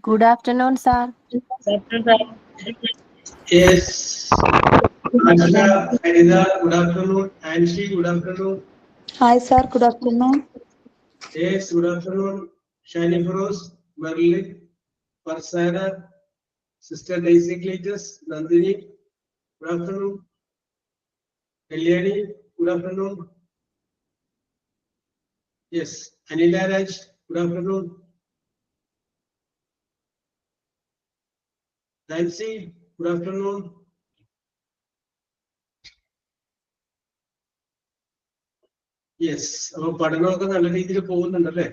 Good afternoon, sir. Yes. Asha, Harida, good afternoon. Anshi, good afternoon. Hi, sir. Good afternoon. Yes, good afternoon. Shani Feroz, Merlin, Farsana, Sister Daisy Cletus, Nandini, good afternoon. Kalyani, good afternoon. Yes, Anila Raj, good afternoon. Nancy, good afternoon. Yes അപ്പൊ പഠനമൊക്കെ നല്ല രീതിയിൽ പോകുന്നുണ്ടല്ലേ?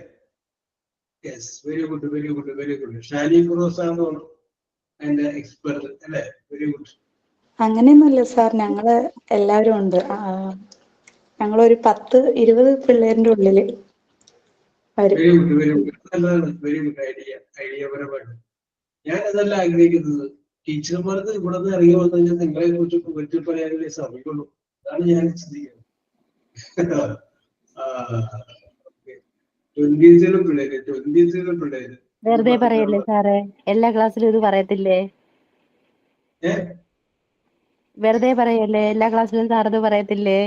Yes, very good, very good, very good. Shani Firoz ആണ് അതിന്റെ expert അല്ലേ? Very good. അങ്ങനെയൊന്നുമില്ല sir, ഞങ്ങള് എല്ലാവരും ഉണ്ട്. ഞങ്ങളൊരു 10-20 പിള്ളേരുടെ ഉള്ളില് വരും. Very good, very good. നല്ലതാണ്, വെരി ഗുഡ് ഐഡിയപരമായിട്ട്. ഞാൻ അതല്ല ആഗ്രഹിക്കുന്നത്. ടീച്ചർമാർക്ക് ഇവിടെ നിന്ന് ഇറങ്ങി വന്നു കഴിഞ്ഞാൽ നിങ്ങളെ കുറിച്ച് പറ്റി പറയാനല്ലേ സമയമുള്ളൂ. അതാണ് ഞാൻ ചിന്തിക്കുന്നത്. 20 പിള്ളേര് വെറുതെ പറയല്ലേ സാറേ, എല്ലാ ക്ലാസ്സിലും ഇത് പറയത്തില്ലേ? വെറുതെ പറയല്ലേ, എല്ലാ ക്ലാസ്സിലും സാർ ഇത് പറയത്തില്ലേ?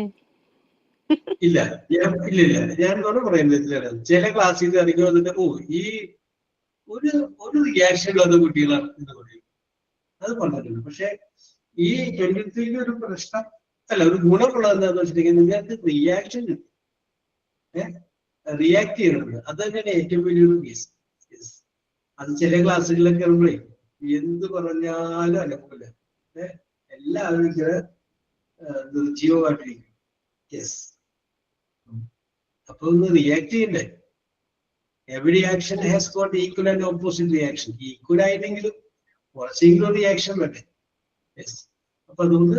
ഇല്ല, ഞാൻ പറയുന്നത് ചില ക്ലാസ്സിൽ ഇറങ്ങി വന്നിട്ട് ഈ ഒരു റിയാക്ഷൻ ഉള്ളത് കുട്ടികളാണ് എന്ന് പറയും. അത് പറഞ്ഞിട്ടുണ്ട്. പക്ഷെ ഈ 23 ഒരു പ്രശ്നം അല്ല, ഒരു ഗുണമുള്ളത് എന്താണെന്ന് വെച്ചിട്ടുണ്ടെങ്കിൽ നിങ്ങൾക്ക് റിയാക്ഷൻ റിയാക്ട് ചെയ്യുന്നുണ്ട്. അത് തന്നെയാണ് ഏറ്റവും വലിയൊരു കേസ്. അത് ചില ക്ലാസ്സുകളിലൊക്കെ ആകുമ്പോഴേ എന്ത് പറഞ്ഞാലും അനക്കൂല. എല്ലാവരും ഇങ്ങനെ നിർജീവമായിട്ടിരിക്കും. യെസ്, അപ്പൊ ഒന്ന് റിയാക്ട് ചെയ്യണ്ടേ? Every action has got equal and opposite reaction. Equal ആയിട്ടെങ്കിലും കുറച്ചെങ്കിലും റിയാക്ഷൻ വേണ്ടേ? യെസ്. അപ്പൊ അതുകൊണ്ട്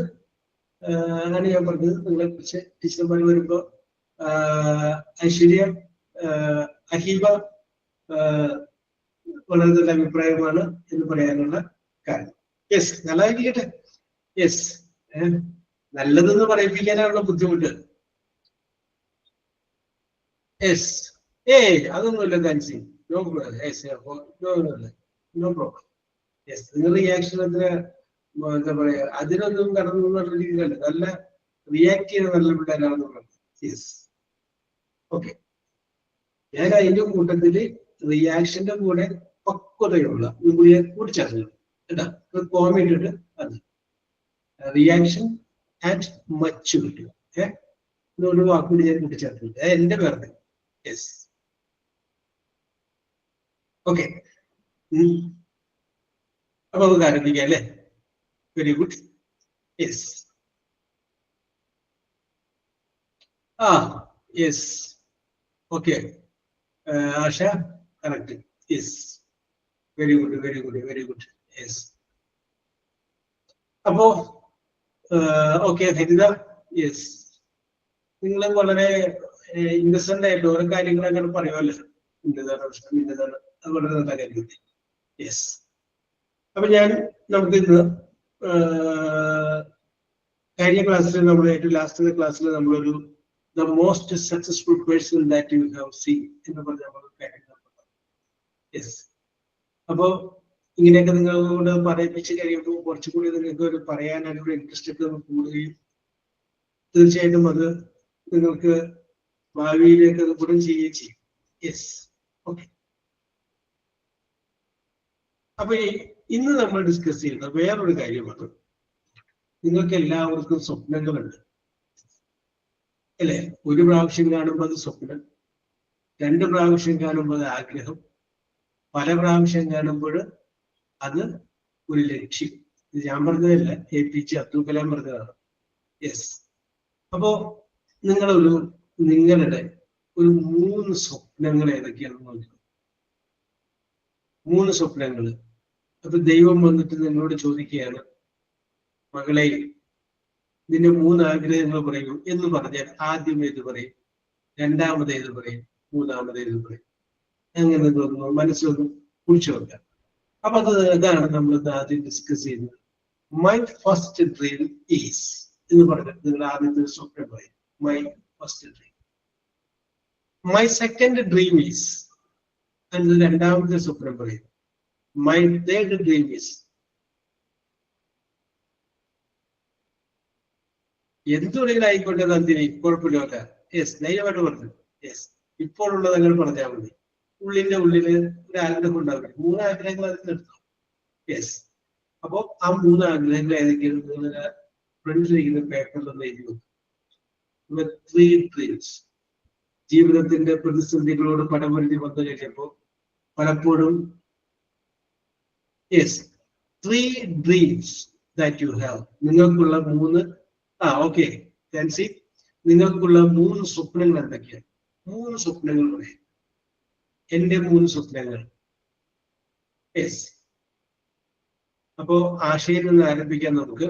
ആണ് ഞാൻ പറഞ്ഞത്. നിങ്ങളെ കുറിച്ച് ടീച്ചർമാർ വരുമ്പോ ഐശ്വര്യ, അഹീബ വളരെ നല്ല അഭിപ്രായമാണ് എന്ന് പറയാനുള്ള കാര്യം. യെസ്, നല്ലതായിരിക്കട്ടെ. യെസ്, നല്ലതെന്ന് പറയിപ്പിക്കാനുള്ള ബുദ്ധിമുട്ട്. യെസ്, അതൊന്നുമില്ല. Thanks, no problem. യെസ്, നിങ്ങൾ റിയാക്ഷൻ എത്ര എന്താ പറയാ, അതിനൊന്നും കടന്നു രീതിയിലല്ല. നല്ല റിയാക്ട് ചെയ്യുന്ന നല്ല പിള്ളേരാണെന്നുള്ളത്. Yes, okay. ഞാൻ അതിന്റെ കൂട്ടത്തില് റിയാക്ഷന്റെ കൂടെ പക്വതയുള്ള കൂടിച്ചേർന്നത് കേട്ടാ. കോമന്റ് ഇട്ട് അത് റിയാക്ഷൻ ആൻഡ് മച്യൂരിറ്റി ഒരു വാക്കുകൂടി ഞാൻ കൂട്ടിച്ചേർത്തിട്ടുണ്ട്. എന്റെ പേർക്ക്. Yes, okay. അപ്പൊ നമുക്ക് ആരംഭിക്കാം അല്ലേ? Very good. Yes, yes, okay. Asha, correct. Yes, very good, very good, very good. Yes, അപ്പോ ഓക്കെ. ഹരിത, യെസ്, നിങ്ങൾ വളരെ ഇന്നസെന്റ് ആയിട്ട് ഓരോ കാര്യങ്ങൾ അങ്ങനെ പറയുമല്ലോ. ഇന്നതാണ് പ്രശ്നം, ഇന്നതാണ്. അത് വളരെ നല്ല കാര്യം. യെസ്. അപ്പൊ നമുക്ക് ഇന്ന് കഴിഞ്ഞ ക്ലാസ്സിൽ നമ്മൾ ഏറ്റവും ലാസ്റ്റ് ക്ലാസ്സിൽ നമ്മളൊരു the most successful person that you have seen എന്ന് പറഞ്ഞ കാര്യം. യെസ്. അപ്പോ ഇങ്ങനെയൊക്കെ നിങ്ങളോട് പറയിപ്പിച്ച് കഴിയുമ്പോൾ കുറച്ചുകൂടി നിങ്ങൾക്ക് ഒരു പറയാനൊരു ഇൻട്രസ്റ്റ് ഒക്കെ കൂടുകയും തീർച്ചയായിട്ടും അത് നിങ്ങൾക്ക് ഭാവിയിലേക്ക് ഗുണം ചെയ്യുകയും ചെയ്യും. Yes, okay. അപ്പൊ ഇന്ന് നമ്മൾ ഡിസ്കസ് ചെയ്യുന്ന വേറൊരു കാര്യമാണ്, നിങ്ങൾക്ക് എല്ലാവർക്കും സ്വപ്നങ്ങളുണ്ട് അല്ലെ? ഒരു പ്രാവശ്യം കാണുമ്പോൾ അത് സ്വപ്നം, 2 പ്രാവശ്യം കാണുമ്പോൾ അത് ആഗ്രഹം, പല പ്രാവശ്യം കാണുമ്പോൾ അത് ഒരു ലക്ഷ്യം. ഇത് ഞാൻ പറഞ്ഞതല്ല, APJ അബ്ദുൽ കലാം പറഞ്ഞതാണ്. യെസ്. അപ്പോ നിങ്ങളുടെ ഒരു 3 സ്വപ്നങ്ങൾ ഏതൊക്കെയാണെന്ന് നോക്കുക. 3 സ്വപ്നങ്ങൾ. അപ്പൊ ദൈവം വന്നിട്ട് നിങ്ങളോട് ചോദിക്കുകയാണ്, മകളെ നിന്റെ 3 ആഗ്രഹങ്ങൾ പറയൂ എന്ന് പറഞ്ഞാൽ ആദ്യം ഏത് പറയും, രണ്ടാമത് ഏത് പറയും, മൂന്നാമത് ഏത് പറയും? അങ്ങനെ തോന്നുന്നു, മനസ്സിലൊന്ന് കുറിച്ചു വെക്കാം. അപ്പൊ അതാണ് നമ്മൾ ആദ്യം ഡിസ്കസ് ചെയ്യുന്നത്. മൈ ഫസ്റ്റ് ഡ്രീം ഈസ് എന്ന് പറഞ്ഞിട്ട് നിങ്ങൾ ആദ്യത്തെ സ്വപ്നം പറയും, my first dream. My second dream is എന്ന് രണ്ടാമത്തെ സ്വപ്നം പറയും, my third dream is. എന്തുണ്ടെങ്കിലും ആയിക്കോട്ടെ നന്ദിനി, കുഴപ്പമില്ല. യെസ്, ധൈര്യമായിട്ട് പറഞ്ഞു. യെസ്, ഇപ്പോഴുള്ളത് നിങ്ങൾ പറഞ്ഞാൽ മതി. ഉള്ളിന്റെ ഉള്ളില് ഒരു ആഗ്രഹം ഉണ്ടാവില്ല. 3 ആഗ്രഹങ്ങൾ അതിൽ നിർത്താം. യെസ്, അപ്പൊ ആ 3 ആഗ്രഹങ്ങൾ ഏതൊക്കെയാണ് നിങ്ങളുടെ ഫ്രണ്ടിലിരിക്കുന്ന പേപ്പറിൽ ഒന്ന് എഴുതി വെക്കും. 3 dreams. ജീവിതത്തിന്റെ പ്രതിസന്ധികളോട് പടപൊരുതി വന്നു കഴിഞ്ഞപ്പോ പലപ്പോഴും yes 3 dreams that you have. നിങ്ങൾക്കുള്ള 3 ഓക്കെ ഫാൻസി, നിങ്ങൾക്കുള്ള 3 സ്വപ്നങ്ങൾ എന്തൊക്കെയാണ്? 3 സ്വപ്നങ്ങൾ പറയാം. എന്റെ 3 സ്വപ്നങ്ങൾ. യെസ്, അപ്പോ ആശയിൽ നിന്ന് ആരംഭിക്കാൻ നമുക്ക്.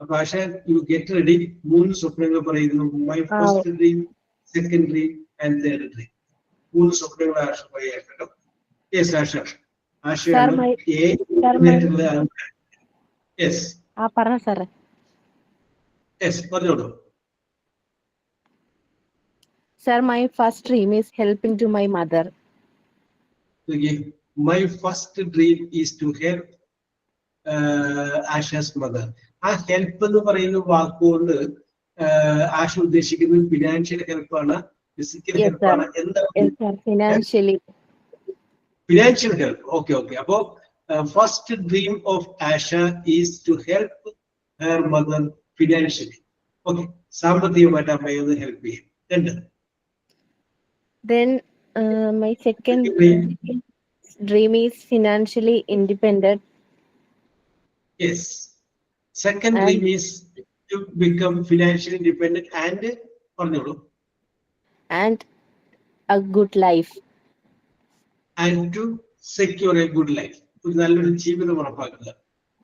അപ്പൊ ആശ, യു ഗെറ്റ് റെഡി. 3 സ്വപ്നങ്ങൾ പറയുന്നു. My first dream, second dream and third dream. 3 സ്വപ്നങ്ങൾ ആശ പറയാം കേട്ടോ. യെസ് ആശ, ആശയാണ് യെസ് പറഞ്ഞ സാറേ. യെസ്, പറഞ്ഞോളൂ. Sir, my first dream is helping to my mother. Okay. My first dream is to help Asha's mother. ആ help എന്ന് പറയുന്ന വാക്കുകൊണ്ട് ആശ ഉദ്ദേശിക്കുന്നത് ഫിനാൻഷ്യൽ ഹെൽപ്പാണ്, ഫിസിക്കൽ ഹെൽപ്പാണ്, എന്താണ്? Financial help. Okay okay. അപ്പോ first dream of Asha is to help her mother financially. Okay, സാമ്പത്തികമായിട്ട് അമ്മയെ ഒന്ന് ഹെൽപ്പ് ചെയ്യും. രണ്ട്. Then my second dream is financially independent. Yes, second dream is to become financially independent and പറഞ്ഞോളൂ. And a good life. And to secure a good life. ഒരു നല്ലൊരു ജീവിതം ഉറപ്പാക്കുക.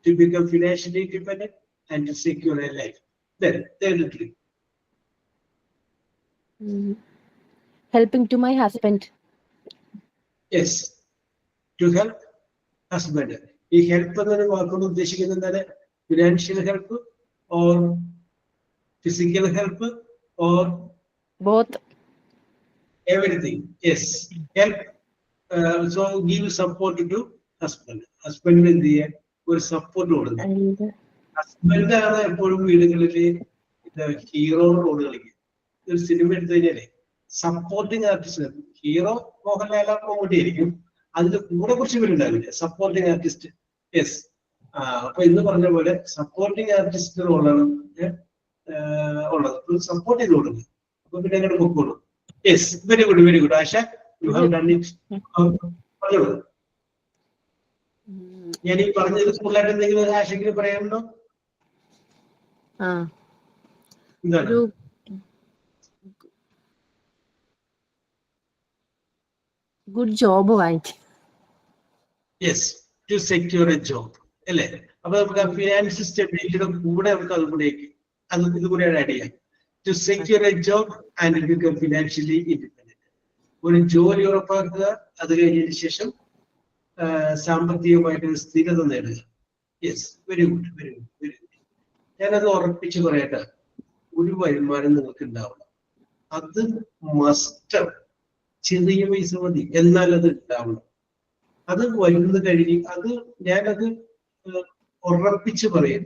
To become financially independent and to secure a life. Then third dream. Helping to my husband. Yes, to help husband. ഈ help എന്നൊരു വാക്കുകൊണ്ട് ഉദ്ദേശിക്കുന്നത് എന്താണ്? Financial help or physical help or both? Everything. Yes, help. So give support to husband. Husband എന്ത് ചെയ്യാൻ ഒരു support കൊടുക്കുക. Husband ആണ് എപ്പോഴും വീടുകളിൽ ഹീറോ റോൾ കളിക്കുക. ഒരു സിനിമ എടുത്തു കഴിഞ്ഞാലേ supporting artist, hero Mohanlal Mammootty ആയിരിക്കും, അതിന്റെ കൂടെ കുറച്ച് പേരുണ്ടാവില്ല സപ്പോർട്ടിങ് ആർട്ടിസ്റ്റ്. യെസ്, അപ്പൊ ഇന്ന് പറഞ്ഞ പോലെ സപ്പോർട്ടിങ് ആർട്ടിസ്റ്റ് റോളാണ് ഉള്ളത്. സപ്പോർട്ട് ചെയ്ത് കൊടുക്കുക. അപ്പൊ പിന്നെ അങ്ങനെ പൊക്കോളൂ. Yes, very good, very good. Asha, you have done it. പറഞ്ഞോളൂ. ഞാൻ ഈ പറഞ്ഞത് കൂടുതലായിട്ട് എന്തെങ്കിലും ആശയ്ക്ക് പറയാനുണ്ടോ? എന്താണ്? ഗുഡ് ജോബ് വാങ്ങിക്കും. Yes, to secure a job അല്ലേ? അപ്പൊ നമുക്ക് ഫിനാൻഷ്യൽ സ്റ്റെബിലിറ്റിയുടെ കൂടെ നമുക്ക് ഇത് കൂടെ ആഡ് ചെയ്യാം. To secure a job and become financially independent. ഒരു ജോലി ഉറപ്പാക്കുക, അത് കഴിഞ്ഞതിന് ശേഷം സാമ്പത്തികമായിട്ട് സ്ഥിരത നേടുക. Yes, very good, very good, very good. ഞാനത് ഉറപ്പിച്ച് പറയട്ടെ, ഒരു വരുമാനം നിങ്ങൾക്ക് ഉണ്ടാവണം. അത് മസ്റ്റാണ്. ചെറിയ പൈസ മതി, എന്നാൽ അത് ഉണ്ടാവണം. അത് വരുന്നത് കഴിഞ്ഞ് ഞാനത് ഉറപ്പിച്ച് പറയും.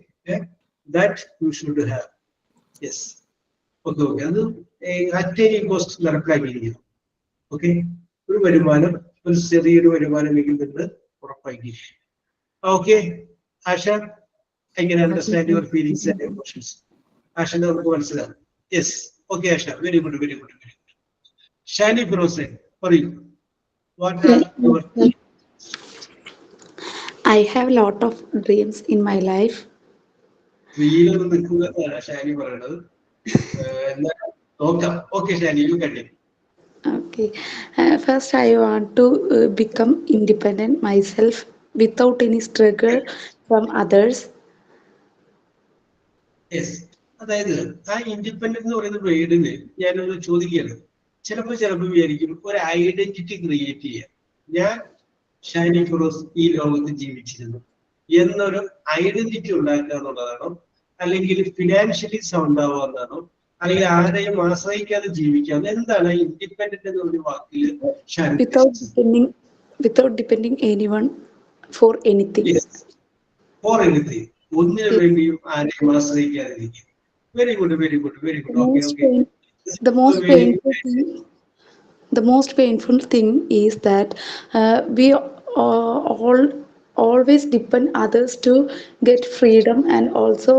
That you should have. Yes, okay okay. അത് അറ്റ് എനി കോസ്റ്റ് നടപ്പിലാക്കിയിരിക്കണം. ഓക്കെ, ഒരു വരുമാനം, ഒരു ചെറിയൊരു വരുമാനം നിങ്ങൾ ഉറപ്പാക്കി. Okay Asha, I can understand your feelings and emotions. ആശനെ നമുക്ക് മനസ്സിലാവും. Yes, okay Asha, very good, very good, very good. Shani Firoz, പറയൂ. What are your dreams? I have a lot of dreams in my life. വീലൊന്നും നിൽക്കുന്നതാണ് ഷാനി പറയുന്നത്. നോക്കാം. Okay Shani, you continue. Okay. First, I want to become independent myself without any struggle from others. Yes, അതായത് ആ independent എന്ന് പറയുന്ന വേർഡിന് ഞാനൊന്ന് ചോദിക്കുകയാണ്. ചിലപ്പോൾ വിചാരിക്കും ഒരു ഐഡന്റിറ്റി ക്രിയേറ്റ് ചെയ്യാൻ. ഞാൻ ഷാനി ഫിറോസ് ഈ ലോകത്ത് ജീവിച്ചിരുന്നു എന്നൊരു ഐഡന്റിറ്റി ഉണ്ടാക്കുക എന്നുള്ളതാണോ, അല്ലെങ്കിൽ ഫിനാൻഷ്യലി സൗണ്ട് ആവുക എന്നാണോ, അല്ലെങ്കിൽ ആരെയും ആശ്രയിക്കാതെ ജീവിക്കാം? എന്താണ് ഇൻഡിപെൻഡന്റ് എന്നൊരു വാക്കിൽ Without depending anyone for anything. Yes, for anything. ഒന്നിനു വേണ്ടിയും ആരെയും ആശ്രയിക്കാതിരിക്കും. Very good, very good, very good. Okay, okay. The most painful thing, the most painful thing is that we all always depend others to get freedom, and also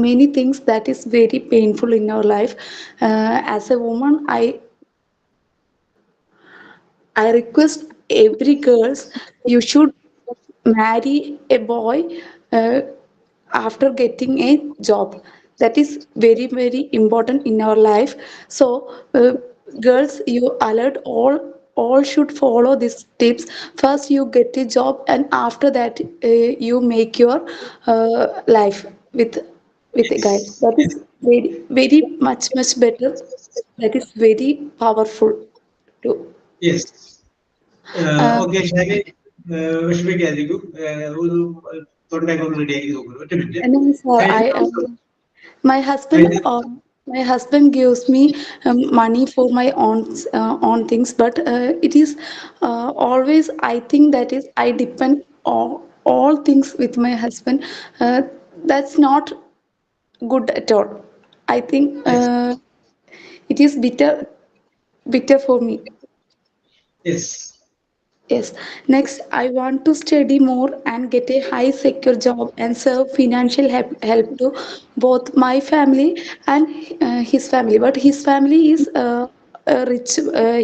many things that is very painful in our life. As a woman, I request every girls, you should marry a boy uh, after getting a job. That is very very important in our life. So girls, you alert all should follow these tips. First you get a job, and after that you make your life with a guy. Yes, That is very very much better. That is very powerful too. yes. Um, Okay, ശാലി വിഷമിക്കാതിരിക്കും. ഒരു തൊണ്ടയൊക്കെ ഒന്ന് റെഡിയാക്കി നോക്കുന്നു. ഒറ്റ minute. and then, sir, my husband my husband gives me money for my own things, but it is always, I think that is, I depend all things with my husband. That's not good at all. I think Yes, it is bitter for me. yes, Yes. Next, I want to study more and get a high secure job and serve financial help to both my family and his family. But his family is rich.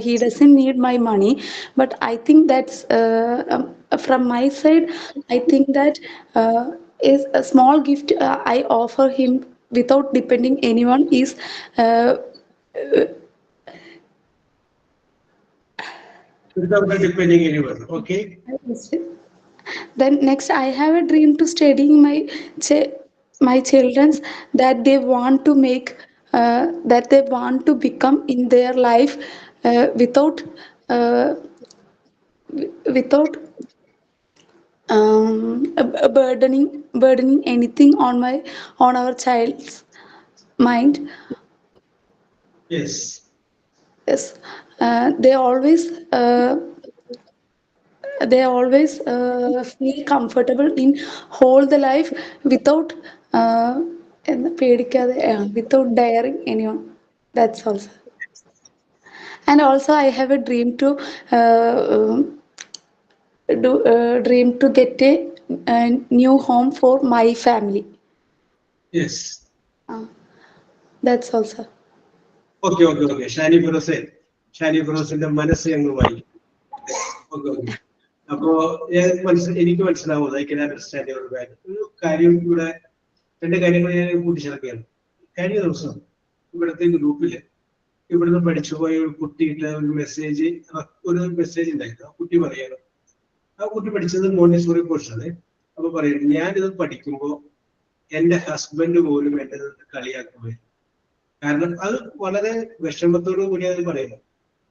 He doesn't need my money. But I think that's from my side. I think that is a small gift I offer him without depending anyone is. Uh, without depending anyone. Okay. Then next, I have a dream to studying my children's, that they want to make, that they want to become in their life uh, without burdening anything on our child's mind. Yes. Yes, they always feel comfortable in whole the life without പേടിക്കാതെ without daring anyone. That's also. And also I have a dream to get a new home for my family. Yes. Uh, that's also. Okay, okay, okay. Shani ഫിറോസിന്റെ മനസ്സ് ഞങ്ങൾ വായിക്കും. Okay, okay. അപ്പോ എനിക്ക് മനസ്സിലാവുന്നത് I can understand your value. ഒരു കാര്യം ഇവിടെ, രണ്ട് കാര്യങ്ങൾ ഞാൻ കൂട്ടിച്ചേർക്കുകയാണ്. കഴിഞ്ഞ ദിവസം ഇവിടുത്തെ ഗ്രൂപ്പില് ഇവിടുന്ന് പഠിച്ചുപോയ ഒരു കുട്ടിയുടെ ഒരു മെസ്സേജ് ഉണ്ടായിരുന്നു. ആ കുട്ടി പറയാണ്, ആ കുട്ടി പഠിച്ചത് മോണ്ടിസോറി കോഴ്സാണ്. അപ്പൊ പറയുന്നത്, ഞാനിത് പഠിക്കുമ്പോൾ എന്റെ ഹസ്ബൻഡ് പോലും എന്നെ കളിയാക്കുമായിരുന്നു. കാരണം അത് വളരെ വിഷമത്തോടു കൂടി അത് പറയുന്നു.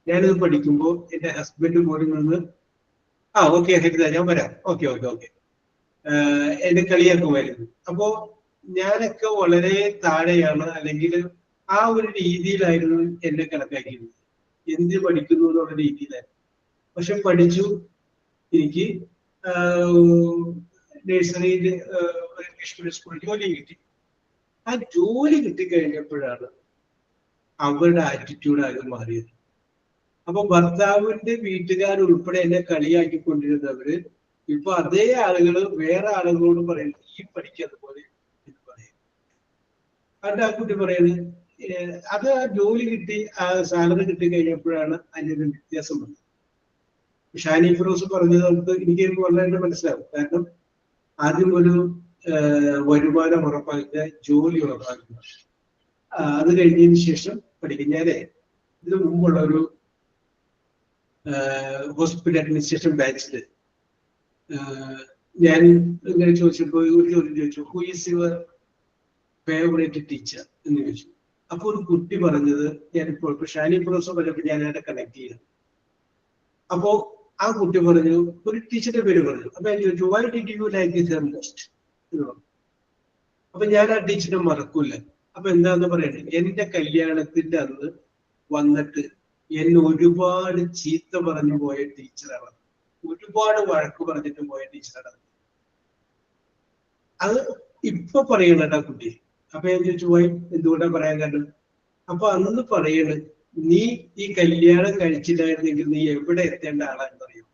ഞാനിത് പഠിക്കുമ്പോൾ എന്റെ ഹസ്ബൻഡ് പോലും നിന്ന് ഓക്കെ ഹരിത ഞാൻ വരാം, ഓക്കെ ഓക്കെ ഓക്കെ എന്നെ കളിയാക്കുമായിരുന്നു. അപ്പോ ഞാനൊക്കെ വളരെ താഴെയാണ്, അല്ലെങ്കിൽ ആ ഒരു രീതിയിലായിരുന്നു എന്നെ കണക്കാക്കിയിരുന്നത്. എന്ത് പഠിക്കുന്നു എന്നുള്ള രീതിയിലായിരുന്നു. പക്ഷെ പഠിച്ചു, എനിക്ക് നഴ്സറിയിൽ ഇംഗ്ലീഷ് മീഡിയം സ്കൂളിൽ ജോലി കിട്ടി. ആ ജോലി കിട്ടിക്കഴിഞ്ഞപ്പോഴാണ് അവരുടെ ആറ്റിറ്റ്യൂഡ് ആകെ മാറിയത്. അപ്പൊ ഭർത്താവിന്റെ വീട്ടുകാരുൾപ്പെടെ എന്നെ കളിയാക്കിക്കൊണ്ടിരുന്നവര് ഇപ്പൊ അതേ ആളുകള് വേറെ ആളുകളോട് പറയുന്നത്, ഈ പഠിക്കാതെ പോലെ എന്ന് പറയും. അത് ആ കുട്ടി പറയുന്നത്, അത് ആ ജോലി കിട്ടി, ആ സാലറി കിട്ടി കഴിഞ്ഞപ്പോഴാണ് അതിൻ്റെ ഒരു വ്യത്യാസം വന്നത്. ഷാനി ഫിറോസ് പറഞ്ഞത് എനിക്ക് വളരെ മനസ്സിലാവും. കാരണം ആദ്യം ഒരു വരുമാനം ഉറപ്പാക്കുക, ജോലി ഉറപ്പാക്കുക, അത് കഴിഞ്ഞതിന് ശേഷം പഠിക്കും. ഞാനേ ഇതിനു മുമ്പുള്ള ഒരു ഹോസ്പിറ്റൽ അഡ്മിനിസ്ട്രേഷൻ ബാച്ചില് ഞാൻ ഇങ്ങനെ ചോദിച്ചപ്പോൾ ഒരു ചോദ്യം ചോദിച്ചു, who is your favourite teacher എന്ന് ചോദിച്ചു. അപ്പൊ ഒരു കുട്ടി പറഞ്ഞത്, ഞാനിപ്പോൾ ഷാനി ഫിറോസ് പറഞ്ഞപ്പോൾ ഞാനായിട്ട് കണക്ട് ചെയ്തു. അപ്പോ ആ കുട്ടി പറഞ്ഞു, ഒരു ടീച്ചറിന്റെ പേര് പറഞ്ഞു. അപ്പൊ ഞാൻ ചോദിച്ചു, why did you like this her most എന്ന് പറഞ്ഞു. അപ്പൊ ഞാൻ ആ ടീച്ചറെ മറക്കൂല. അപ്പൊ എന്താന്ന് പറയണ്ടേ, എന്റെ കല്യാണത്തിന്റെ അന്ന് വന്നിട്ട് എന്നെ ഒരുപാട് ചീത്ത പറഞ്ഞു പോയ ടീച്ചറാണ്. ഒരുപാട് വഴക്ക് പറഞ്ഞിട്ട് പോയ ടീച്ചറാണ്. അത് ഇപ്പൊ പറയണ കുട്ടി. അപ്പൊ ഞാൻ ചോദിച്ചു പോയി എന്തുകൊണ്ടാ പറയാൻ കാരണം. അപ്പൊ അന്ന് പറയണ്, നീ ഈ കല്യാണം കഴിച്ചില്ലായിരുന്നെങ്കിൽ നീ എവിടെ എത്തേണ്ട ആളാന്ന് അറിയും,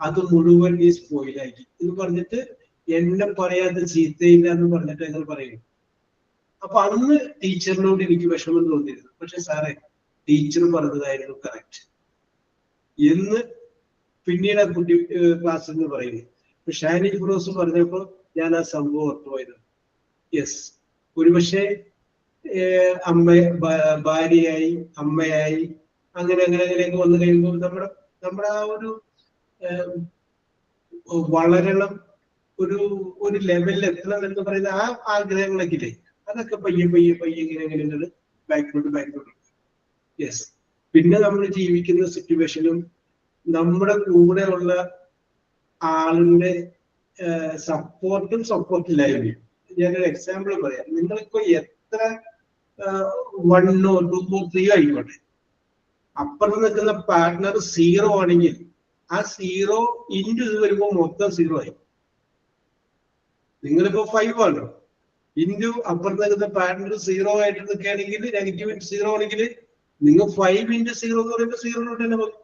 അത് മുഴുവൻ നീ സ്പോയിലാക്കി എന്ന് പറഞ്ഞിട്ട് എന്നെ പറയാത്ത ചീത്തയില്ല എന്ന് പറഞ്ഞിട്ട് ഞങ്ങൾ പറയും. അപ്പൊ അന്ന് ടീച്ചറിനോട് എനിക്ക് വിഷമം തോന്നിയിരുന്നു. പക്ഷെ സാറേ ടീച്ചർ പറഞ്ഞതായിരുന്നു കറക്റ്റ് എന്ന് പിന്നീട് ആ കുട്ടി ക്ലാസ്സിൽ നിന്ന് പറയുന്നു. ഷാനി ഫിറോസ് പറഞ്ഞപ്പോ ഞാൻ ആ സംഭവം ഓർത്തുപോയത്. യെസ്, ഒരുപക്ഷെ ഭാര്യയായി അമ്മയായി അങ്ങനെയൊക്കെ വന്നു കഴിയുമ്പോൾ നമ്മുടെ ആ ഒരു വളരണം, ഒരു ലെവലിൽ എത്തണം എന്ന് പറയുന്ന ആ ആഗ്രഹങ്ങളൊക്കെ ഇല്ലേ, അതൊക്കെ പയ്യെ ഇങ്ങനെ ബാക്കോട്ട്. യെസ്. പിന്നെ നമ്മൾ ജീവിക്കുന്ന സിറ്റുവേഷനും നമ്മുടെ കൂടെ ഉള്ള ആളിന്റെ സപ്പോർട്ടില്ലായ്മയും. ഞാനൊരു എക്സാമ്പിൾ പറയാം. നിങ്ങളിപ്പോ എത്ര 1 or 2 or 3 ആയിക്കോട്ടെ, അപ്പുറത്ത് നിൽക്കുന്ന പാർട്ട്ണർ 0 ആണെങ്കിൽ ആ 0 ഇൻറ്റു ഇത് വരുമ്പോൾ മൊത്തം 0 ആയി. നിങ്ങളിപ്പോ 5 ആണ്, ഇൻറ്റു അപ്പുറത്ത് നിൽക്കുന്ന പാർട്ട്ണർ 0 ആയിട്ട് നിൽക്കുകയാണെങ്കിൽ, നെഗറ്റീവ് 0 ആണെങ്കിൽ നിങ്ങൾ 5 × 0 എന്ന് പറയുമ്പോൾ 0 തന്നെ പോകും.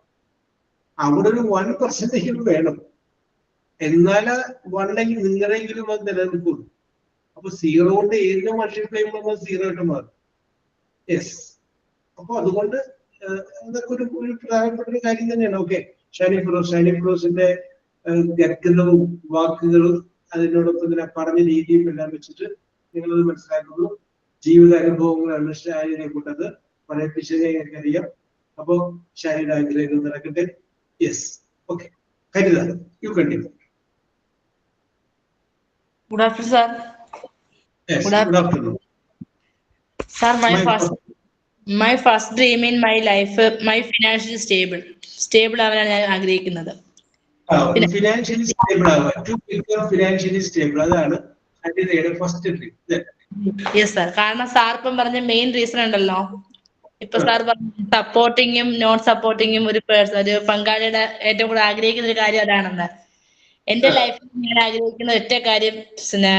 അവിടെ ഒരു 1% വേണം, എന്നാല് 1 നിങ്ങളെങ്കിലും അത് നിലനിൽക്കുള്ളൂ. അപ്പൊ 0 കൊണ്ട് ഏത് മൾട്ടിപ്ലൈ ചെയ്യുമ്പോൾ 0 ആയിട്ട് മാറും. യെസ്. അപ്പൊ അതുകൊണ്ട് അതൊക്കെ ഒരു പ്രധാനപ്പെട്ട ഒരു കാര്യം തന്നെയാണ്. ഓക്കെ, ഷാനി ഫിറോസിന്റെ ഗദ്ഗതവും വാക്കുകളും അതിനോടൊപ്പം തന്നെ പറഞ്ഞ രീതിയും എല്ലാം വെച്ചിട്ട് നിങ്ങളത് മനസ്സിലാക്കുന്നു. ജീവിത അനുഭവങ്ങളാണ് ഷാനിനെ കൊണ്ടത് പറയിപ്പിച്ചത് എനിക്കറിയാം. അപ്പൊ ഷാനിയുടെ ആഗ്രഹം നടക്കട്ടെ. Yes, okay. Karutha, you continue. Good afternoon, sir. Yes, good afternoon. Sir, my first dream in my life, my financially stable ആവാനാണ് ഞാൻ ആഗ്രഹിക്കുന്നത്. ഫിനാൻഷ്യലി സ്റ്റേബിൾ ആവുക, ടു ബിക്കം ഫിനാൻഷ്യലി സ്റ്റേബിൾ, അതാണ് അതിന്റെ ഫസ്റ്റ് ഡ്രീം. Yes sir. കാരണം സാർ ഇപ്പം പറഞ്ഞ main reason ഉണ്ടല്ലോ, ഇപ്പൊ സാർ പറഞ്ഞ സപ്പോർട്ടിങ്ങും നോൺ സപ്പോർട്ടിങ്ങും ഒരു പങ്കാളിയുടെ ഏറ്റവും കൂടുതൽ ആഗ്രഹിക്കുന്ന ഒരു കാര്യം അതാണെന്ന്. എന്റെ ലൈഫിൽ ഞാൻ ആഗ്രഹിക്കുന്ന ഒറ്റ കാര്യം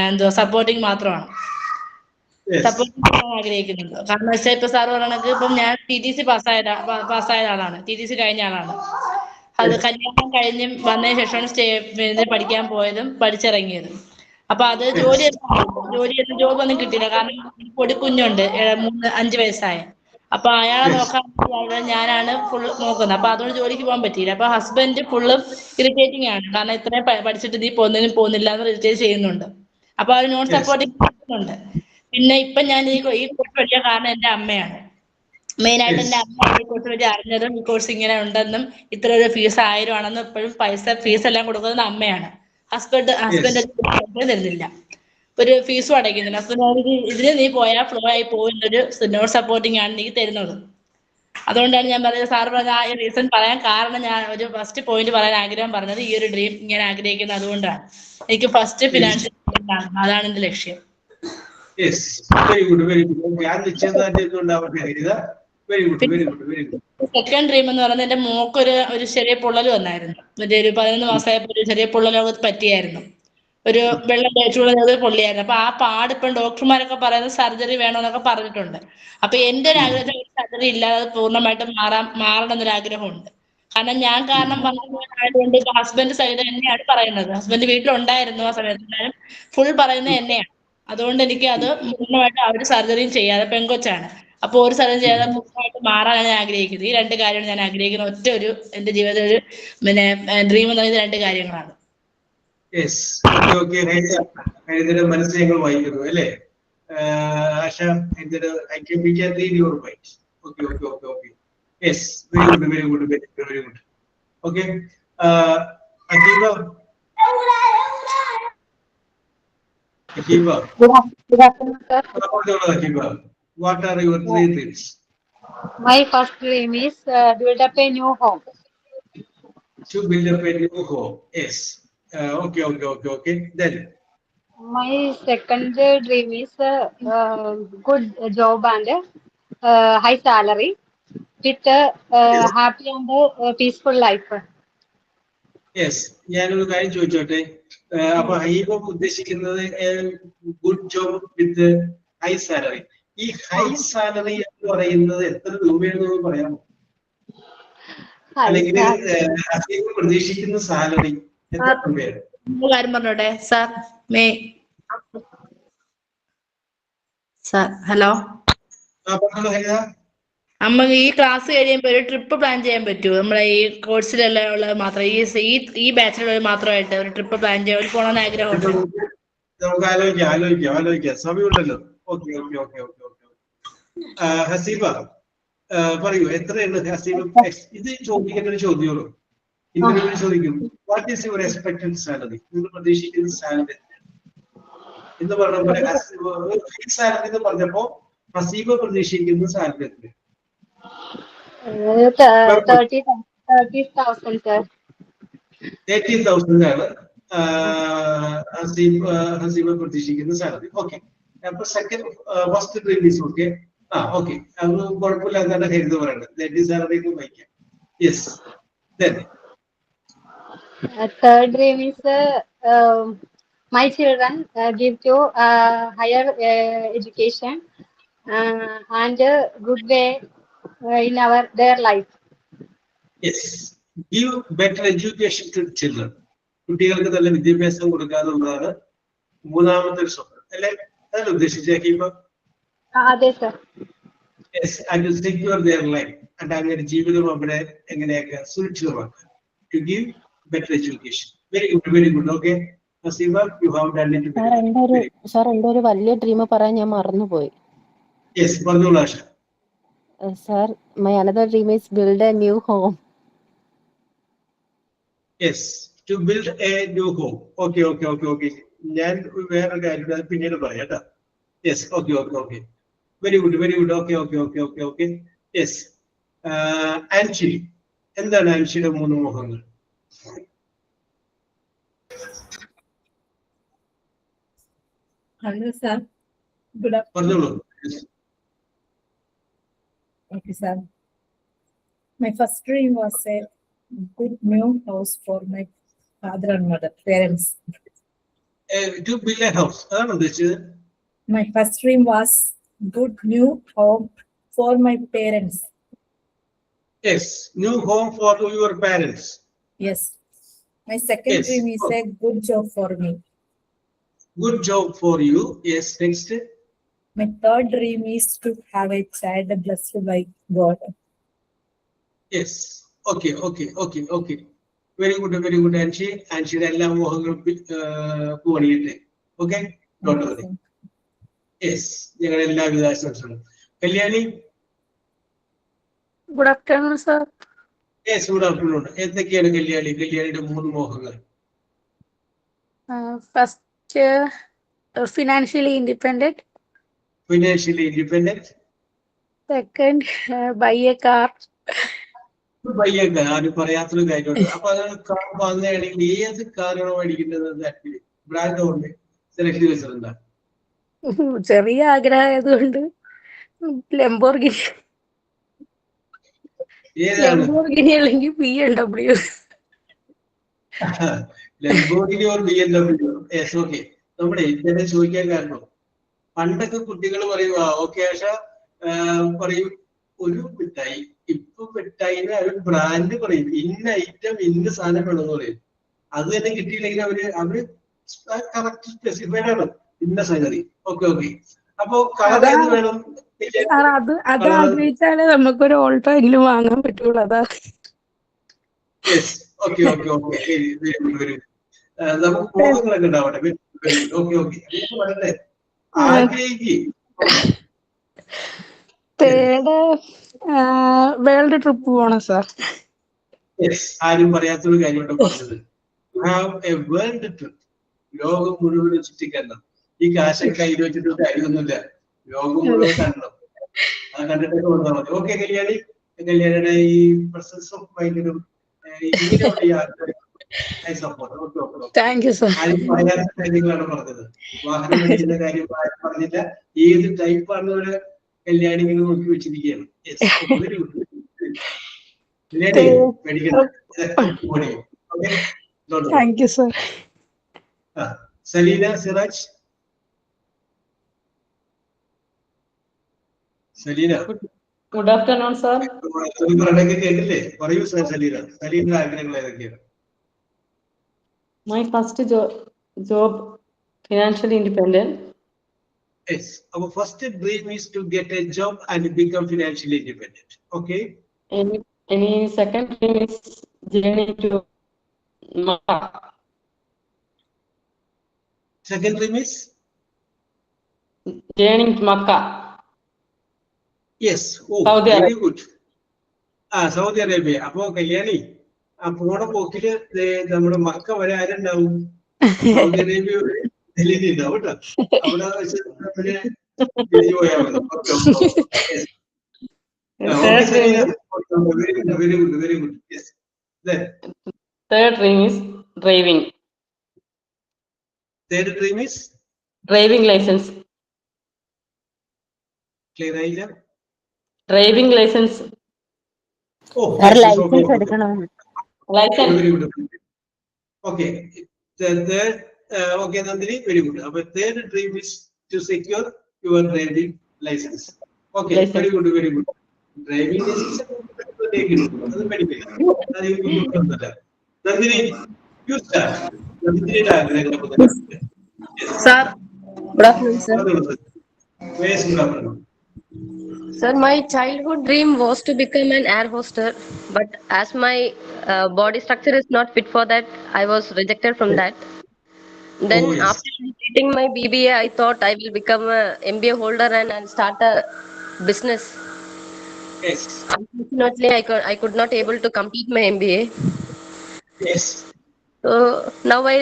എന്തുവാ, സപ്പോർട്ടിങ് മാത്രമാണ്. സപ്പോർട്ടിങ് ആഗ്രഹിക്കുന്നുണ്ട്. കാരണം വെച്ചാൽ ഇപ്പൊ സാർ പറയണത്, ഇപ്പം ഞാൻ TTC പാസ്സായ ആളാണ്, TTC കഴിഞ്ഞ ആളാണ്. അത് കല്യാണം കഴിഞ്ഞ് വന്നതിന് ശേഷമാണ് പഠിക്കാൻ പോയതും പഠിച്ചിറങ്ങിയതും. അപ്പൊ അത് ജോബ് ഒന്നും കിട്ടിയില്ല. കാരണം പൊടിക്കുഞ്ഞുണ്ട്, 5 വയസ്സായ. അപ്പൊ അയാളെ നോക്കാൻ ഞാനാണ് ഫുൾ നോക്കുന്നത്. അപ്പൊ അതുകൊണ്ട് ജോലിക്ക് പോകാൻ പറ്റിയില്ല. അപ്പൊ ഹസ്ബൻഡ് ഫുള്ള് ഇറിറ്റേറ്റിംഗ് ആണ്. കാരണം ഇത്രയും പഠിച്ചിട്ട് നീ പോകുന്നില്ല എന്ന് ഇറിറ്റേറ്റ് ചെയ്യുന്നുണ്ട്. അപ്പൊ അവർ നോൺ സപ്പോർട്ടിങ് ഉണ്ട്. പിന്നെ ഇപ്പൊ ഞാൻ ഈ കോഴ്സ് പഠിക്കാൻ കാരണം എന്റെ അമ്മയാണ്. മെയിൻ ആയിട്ട് എന്റെ അമ്മ ഈ കോഴ്സ് പറ്റി അറിഞ്ഞതും ഈ കോഴ്സ് ഇങ്ങനെ ഉണ്ടെന്നും ഇത്ര ഒരു ഫീസ് 1000 ആണെന്നും ഇപ്പോഴും ഫീസ് എല്ലാം കൊടുക്കുന്നത് അമ്മയാണ്. ഹസ്ബൻഡ് തരുന്നില്ല, ഒരു ഫീസും അടയ്ക്കുന്നില്ല. ഹസ്ബൻഡ് ഇതിന് നീ പോയാൽ ഫ്ലോ ആയി പോകുന്നൊരു നോൺ സപ്പോർട്ടിങ് ആണ് നീ തരുന്നത്. അതുകൊണ്ടാണ് ഞാൻ പറയുന്നത്, സാർ പറഞ്ഞ ആ റീസൺ പറയാൻ കാരണം, ഞാൻ ഒരു ഫസ്റ്റ് പോയിന്റ് പറയാൻ ആഗ്രഹം പറഞ്ഞത് ഈ ഒരു ഡ്രീം ഇങ്ങനെ ആഗ്രഹിക്കുന്നത് അതുകൊണ്ടാണ്. എനിക്ക് ഫസ്റ്റ് ഫിനാൻഷ്യൽ അതാണ് എന്റെ ലക്ഷ്യം. സെക്കൻഡ് ഡ്രീം എന്ന് പറയുന്നത്, എന്റെ മോക്ക് ഒരു ചെറിയ പൊള്ളൽ വന്നായിരുന്നു. ഒരു 11 മാസമായപ്പോ ഒരു ചെറിയ പൊള്ളലൊക്കെ പറ്റിയായിരുന്നു. ഒരു വെള്ളം തേച്ചുള്ള പൊള്ളിയായിരുന്നു. അപ്പൊ ആ പാട് ഇപ്പം ഡോക്ടർമാരൊക്കെ പറയുന്നത് സർജറി വേണമെന്നൊക്കെ പറഞ്ഞിട്ടുണ്ട്. അപ്പൊ എന്റെ ഒരു ആഗ്രഹം സർജറി ഇല്ലാതെ പൂർണ്ണമായിട്ടും മാറണം എന്നൊരു ആഗ്രഹമുണ്ട്. കാരണം ഞാൻ ആയതുകൊണ്ട് ഇപ്പൊ ഹസ്ബൻഡ് സൈഡ് എന്നെയാണ് പറയുന്നത്. ഹസ്ബൻഡ് വീട്ടിലുണ്ടായിരുന്നു ആ സമയത്ത്, ഫുൾ പറയുന്നത് എന്നെയാണ്. അതുകൊണ്ട് എനിക്ക് അത് പൂർണ്ണമായിട്ട് ആ ഒരു സർജറിയും ചെയ്യാതെ, പെങ്കൊച്ചാണ്, അപ്പൊ ഒരു സർജറി ചെയ്യാതെ പൂർണ്ണമായിട്ട് മാറാനാണ് ഞാൻ ആഗ്രഹിക്കുന്നത്. ഈ 2 കാര്യമാണ് ഞാൻ ആഗ്രഹിക്കുന്ന ഒറ്റ ഒരു എന്റെ ജീവിതത്തിൽ ഒരു ഡ്രീം എന്ന് പറയുന്നത് 2 കാര്യങ്ങളാണ്. മനസ്സിൽ ഞങ്ങൾ വായിക്കുന്നു അല്ലേ Asha? I can read your mind. Okay. Yes, very good. Okay, Akiva. Good afternoon, sir. Akiva, what are your 3 dreams? My first dream is build up a new home. To build up a new home. Yes. Okay. Then My second dream is good job and high salary with happy and peaceful life. Yes, ഞാനൊരു കാര്യം ചോദിച്ചോട്ടെ. അപ്പൊ ഹൈബ ഉദ്ദേശിക്കുന്നത് good job with high salary. ഈ high salary എന്ന് പറയുന്നത് എത്ര രൂപയാണെന്ന് പറയാമോ? അല്ലെങ്കിൽ ഹൈബ പ്രതീക്ഷിക്കുന്ന സാലറി എത്ര രൂപയാണ്? കാര്യം പറഞ്ഞോട്ടെ സാർ. സാർ ഹലോ, നമ്മ ഈ ക്ലാസ് കഴിയുമ്പോ ഒരു ട്രിപ്പ് പ്ലാൻ ചെയ്യാൻ പറ്റുമോ? നമ്മളെ ഈ കോഴ്സിലെല്ലാം ഉള്ളത് മാത്രം, ഈ ബാച്ചിലുള്ളത് മാത്രമായിട്ട് ഒരു ട്രിപ്പ് പ്ലാൻ ചെയ്യാൻ പോകണമെന്ന് ആഗ്രഹമുണ്ട്. നമുക്ക് ആലോചിക്കാം സമയമുണ്ടല്ലോ. ഓക്കെ. ഹസീബ പറയൂ, എത്രയാണ് ഹസീബ? ഇത് ചോദിക്കേണ്ട ഒരു ചോദ്യമുള്ളൂ. ഇന്റർവ്യൂവിൽ ചോദിക്കും, what is your expected salary? നിങ്ങൾ പ്രതീക്ഷിക്കുന്ന സാലറി എന്ന് പറഞ്ഞ സാലറി എന്ന് പറഞ്ഞപ്പോ ഹസീബ പ്രതീക്ഷിക്കുന്ന സാലറി എത്ര? 30,000 ആണ് ഹസീബ പ്രതീക്ഷിക്കുന്ന സാലറി. ഓക്കെ. അപ്പൊ first dream is okay. Okay, അത് കുഴപ്പമില്ലാതാണ് ഹരിത പറയുന്നത്. നെറ്റ് സാലറി വഹിക്കാം. Yes. Third dream is my children give to higher education and good way in their life. Yes, give better education to children. കുട്ടികൾക്ക് നല്ല വിദ്യാഭ്യാസം കൊടുക്കാന്നുള്ളതാണ് മൂന്നാമത്തെ ഒരു സ്വപ്നം അല്ലെ? അതാണ് ഉദ്ദേശിച്ചേക്കുമ്പോ. അതെ sir. Yes, and to secure their life. And അങ്ങനെ ജീവിതം അവിടെ എങ്ങനെയൊക്കെ സുരക്ഷിതമാക്കുക. To give better education. Very good. Okay. Hasiba, you have done it. Sir എന്റെ ഒരു വലിയ ഡ്രീം പറയാൻ ഞാൻ മറന്നുപോയി. Yes, പറഞ്ഞോളൂ ആശ. Sir, my another dream is build a new home. Yes, to build a new home. Okay. ഞാൻ വേറെ കാര്യം പിന്നീട് പറയാം കേട്ടോ. Yes, okay. Very good. Okay. Yes. Anshi, എന്താണ് ആൻഷിയുടെ 3 മോഹങ്ങൾ? Hello, sir. Good afternoon. പറഞ്ഞോളൂ. Okay, sir. My first dream was a good new house for my father and mother, parents. To build a house. അതാണ് ഉദ്ദേശിച്ചത്. My first dream was good new home for my parents. Yes, new home for your parents. Yes. My second dream is a good job for me. Good job for you. Yes, next. My third dream is to have a child blessed by God. Yes. Okay. Very good. ആൻഷിയുടെ എല്ലാ മോഹങ്ങളും പൂവണിയട്ടെ. Okay, ഡോട്ട് worry. Yes, ഞങ്ങളുടെ എല്ലാവിധ ആശംസകളും. Kalyani. Good afternoon sir. Yes, good afternoon. എന്തൊക്കെയാണ് കല്യാണിയുടെ 3 മോഹങ്ങൾ? First financially independent. Second, buy a car. ആരും പറയാത്തൊരു കാര്യമുണ്ട്. അപ്പൊ അത് കാർ വാങ്ങുകയാണെങ്കിൽ ഏത് കാറാണോ മേടിക്കുന്നത്? ബ്രാൻഡ് കൊണ്ട് സെലക്ട് ചെയ്തിട്ടുണ്ടാ? ചെറിയ ആഗ്രഹമായതുകൊണ്ട് ലംബോർഗിനി അല്ലെങ്കിൽ BMW. Lamborghini or BMW. Yes, okay. നമ്മുടെ ഇങ്ങനെ ചോദിക്കാൻ കാരണം പണ്ടൊക്കെ കുട്ടികൾ പറയും, ഓക്കെ ആശ പറയും ഒരു മിഠായി. ഇപ്പൊ മിഠായിന് ഒരു ബ്രാൻഡ് പറയും, ഇന്ന ഐറ്റം ഇന്ന സാധനം വേണമെന്ന് പറയും. അത് തന്നെ കിട്ടിയില്ലെങ്കിൽ അവര് കറക്റ്റ് സ്പെസിഫൈഡ് ആണ്, ഇന്ന സംഗതി. ഓക്കെ. അപ്പൊ കളർ ഏത് വേണം? അത് ആഗ്രഹിച്ചാലേ നമുക്കൊരു ഓൾട്ടോ എങ്കിലും വാങ്ങാൻ പറ്റുള്ളൂ. അതാ. Yes, okay. നമുക്ക് മോഹങ്ങളൊക്കെ ഉണ്ടാവട്ടെ. ഓക്കെ. വേൾഡ് ട്രിപ്പ് പോണം സാർ. ആരും പറയാത്തൊരു കാര്യമായിട്ട് പറഞ്ഞത്. വേൾഡ് ട്രിപ്പ്, ലോകം മുഴുവൻ ചുറ്റിക്കണം. ഈ കാശൊക്കെ കയ്യിൽ വെച്ചിട്ട് കാര്യമൊന്നുമില്ല, ലോകം മുഴുവൻ കാണണം. അത് കണ്ടിട്ടൊക്കെ വന്നാൽ മതി. ഓക്കെ കല്യാണിയുടെ ഈ പ്രസൻസ് ഓഫ് മൈൻഡിനും ഇങ്ങനെയുള്ള യാത്ര താങ്ക് യു സർ. ആരും പറയാത്ത കാര്യങ്ങളാണ് പറഞ്ഞത്. വാഹനം മേടിക്കുന്ന കാര്യം പറഞ്ഞില്ല. ഏത് ടൈപ്പാണെന്ന് കല്യാണി ഇങ്ങനെ നോക്കി വെച്ചിരിക്കുകയാണ്. മേടിക്കണം. Don't worry. Thank you, sir. Salina, Siraj. Salina. Good afternoon, sir. കേട്ടില്ലേ? പറയൂ സലീന. സലീനയുടെ ആഗ്രഹങ്ങൾ ഏതൊക്കെയാണ്? My first job, financially independent. Yes, our first dream is to get a job and become financially independent. Okay. Any second dream is journey to Makkah. Second dream is? Journey to Makkah. Yes. Oh, Saudi very Arabia. good. Saudi Arabia. അപ്പോ കല്യാണി ആ പോണ പോക്കില് നമ്മുടെ Mecca വരെ ആരുണ്ടാവും? Saudi Arabia ഡൽഹിയിൽ ഉണ്ടാവും കേട്ടോ. അവിടെ വെച്ച് തിരിച്ചു പോയാൽ മതി. Very good. Yes. Then Third dream is driving. third dream is? Driving license. Clear ആയില്ല? Driving license. Oh, ലൈസൻസ് എടുക്കണം. License. Very good. Okay. Third, okay, Nandini, very good. Our third dream is to secure your driving license. Okay, License. very good. Driving license, take it. That's very good. Nandini, you start. Nandini, Sir, good afternoon, sir. Yes, good afternoon. Sir, my childhood dream was to become an air hostess, but as my body structure is not fit for that, I was rejected from that. Then, Oh, yes. after completing my BBA, I thought I will become a MBA holder and I'll start a business. Yes. Unfortunately, I could not able to complete my MBA. Yes. So now I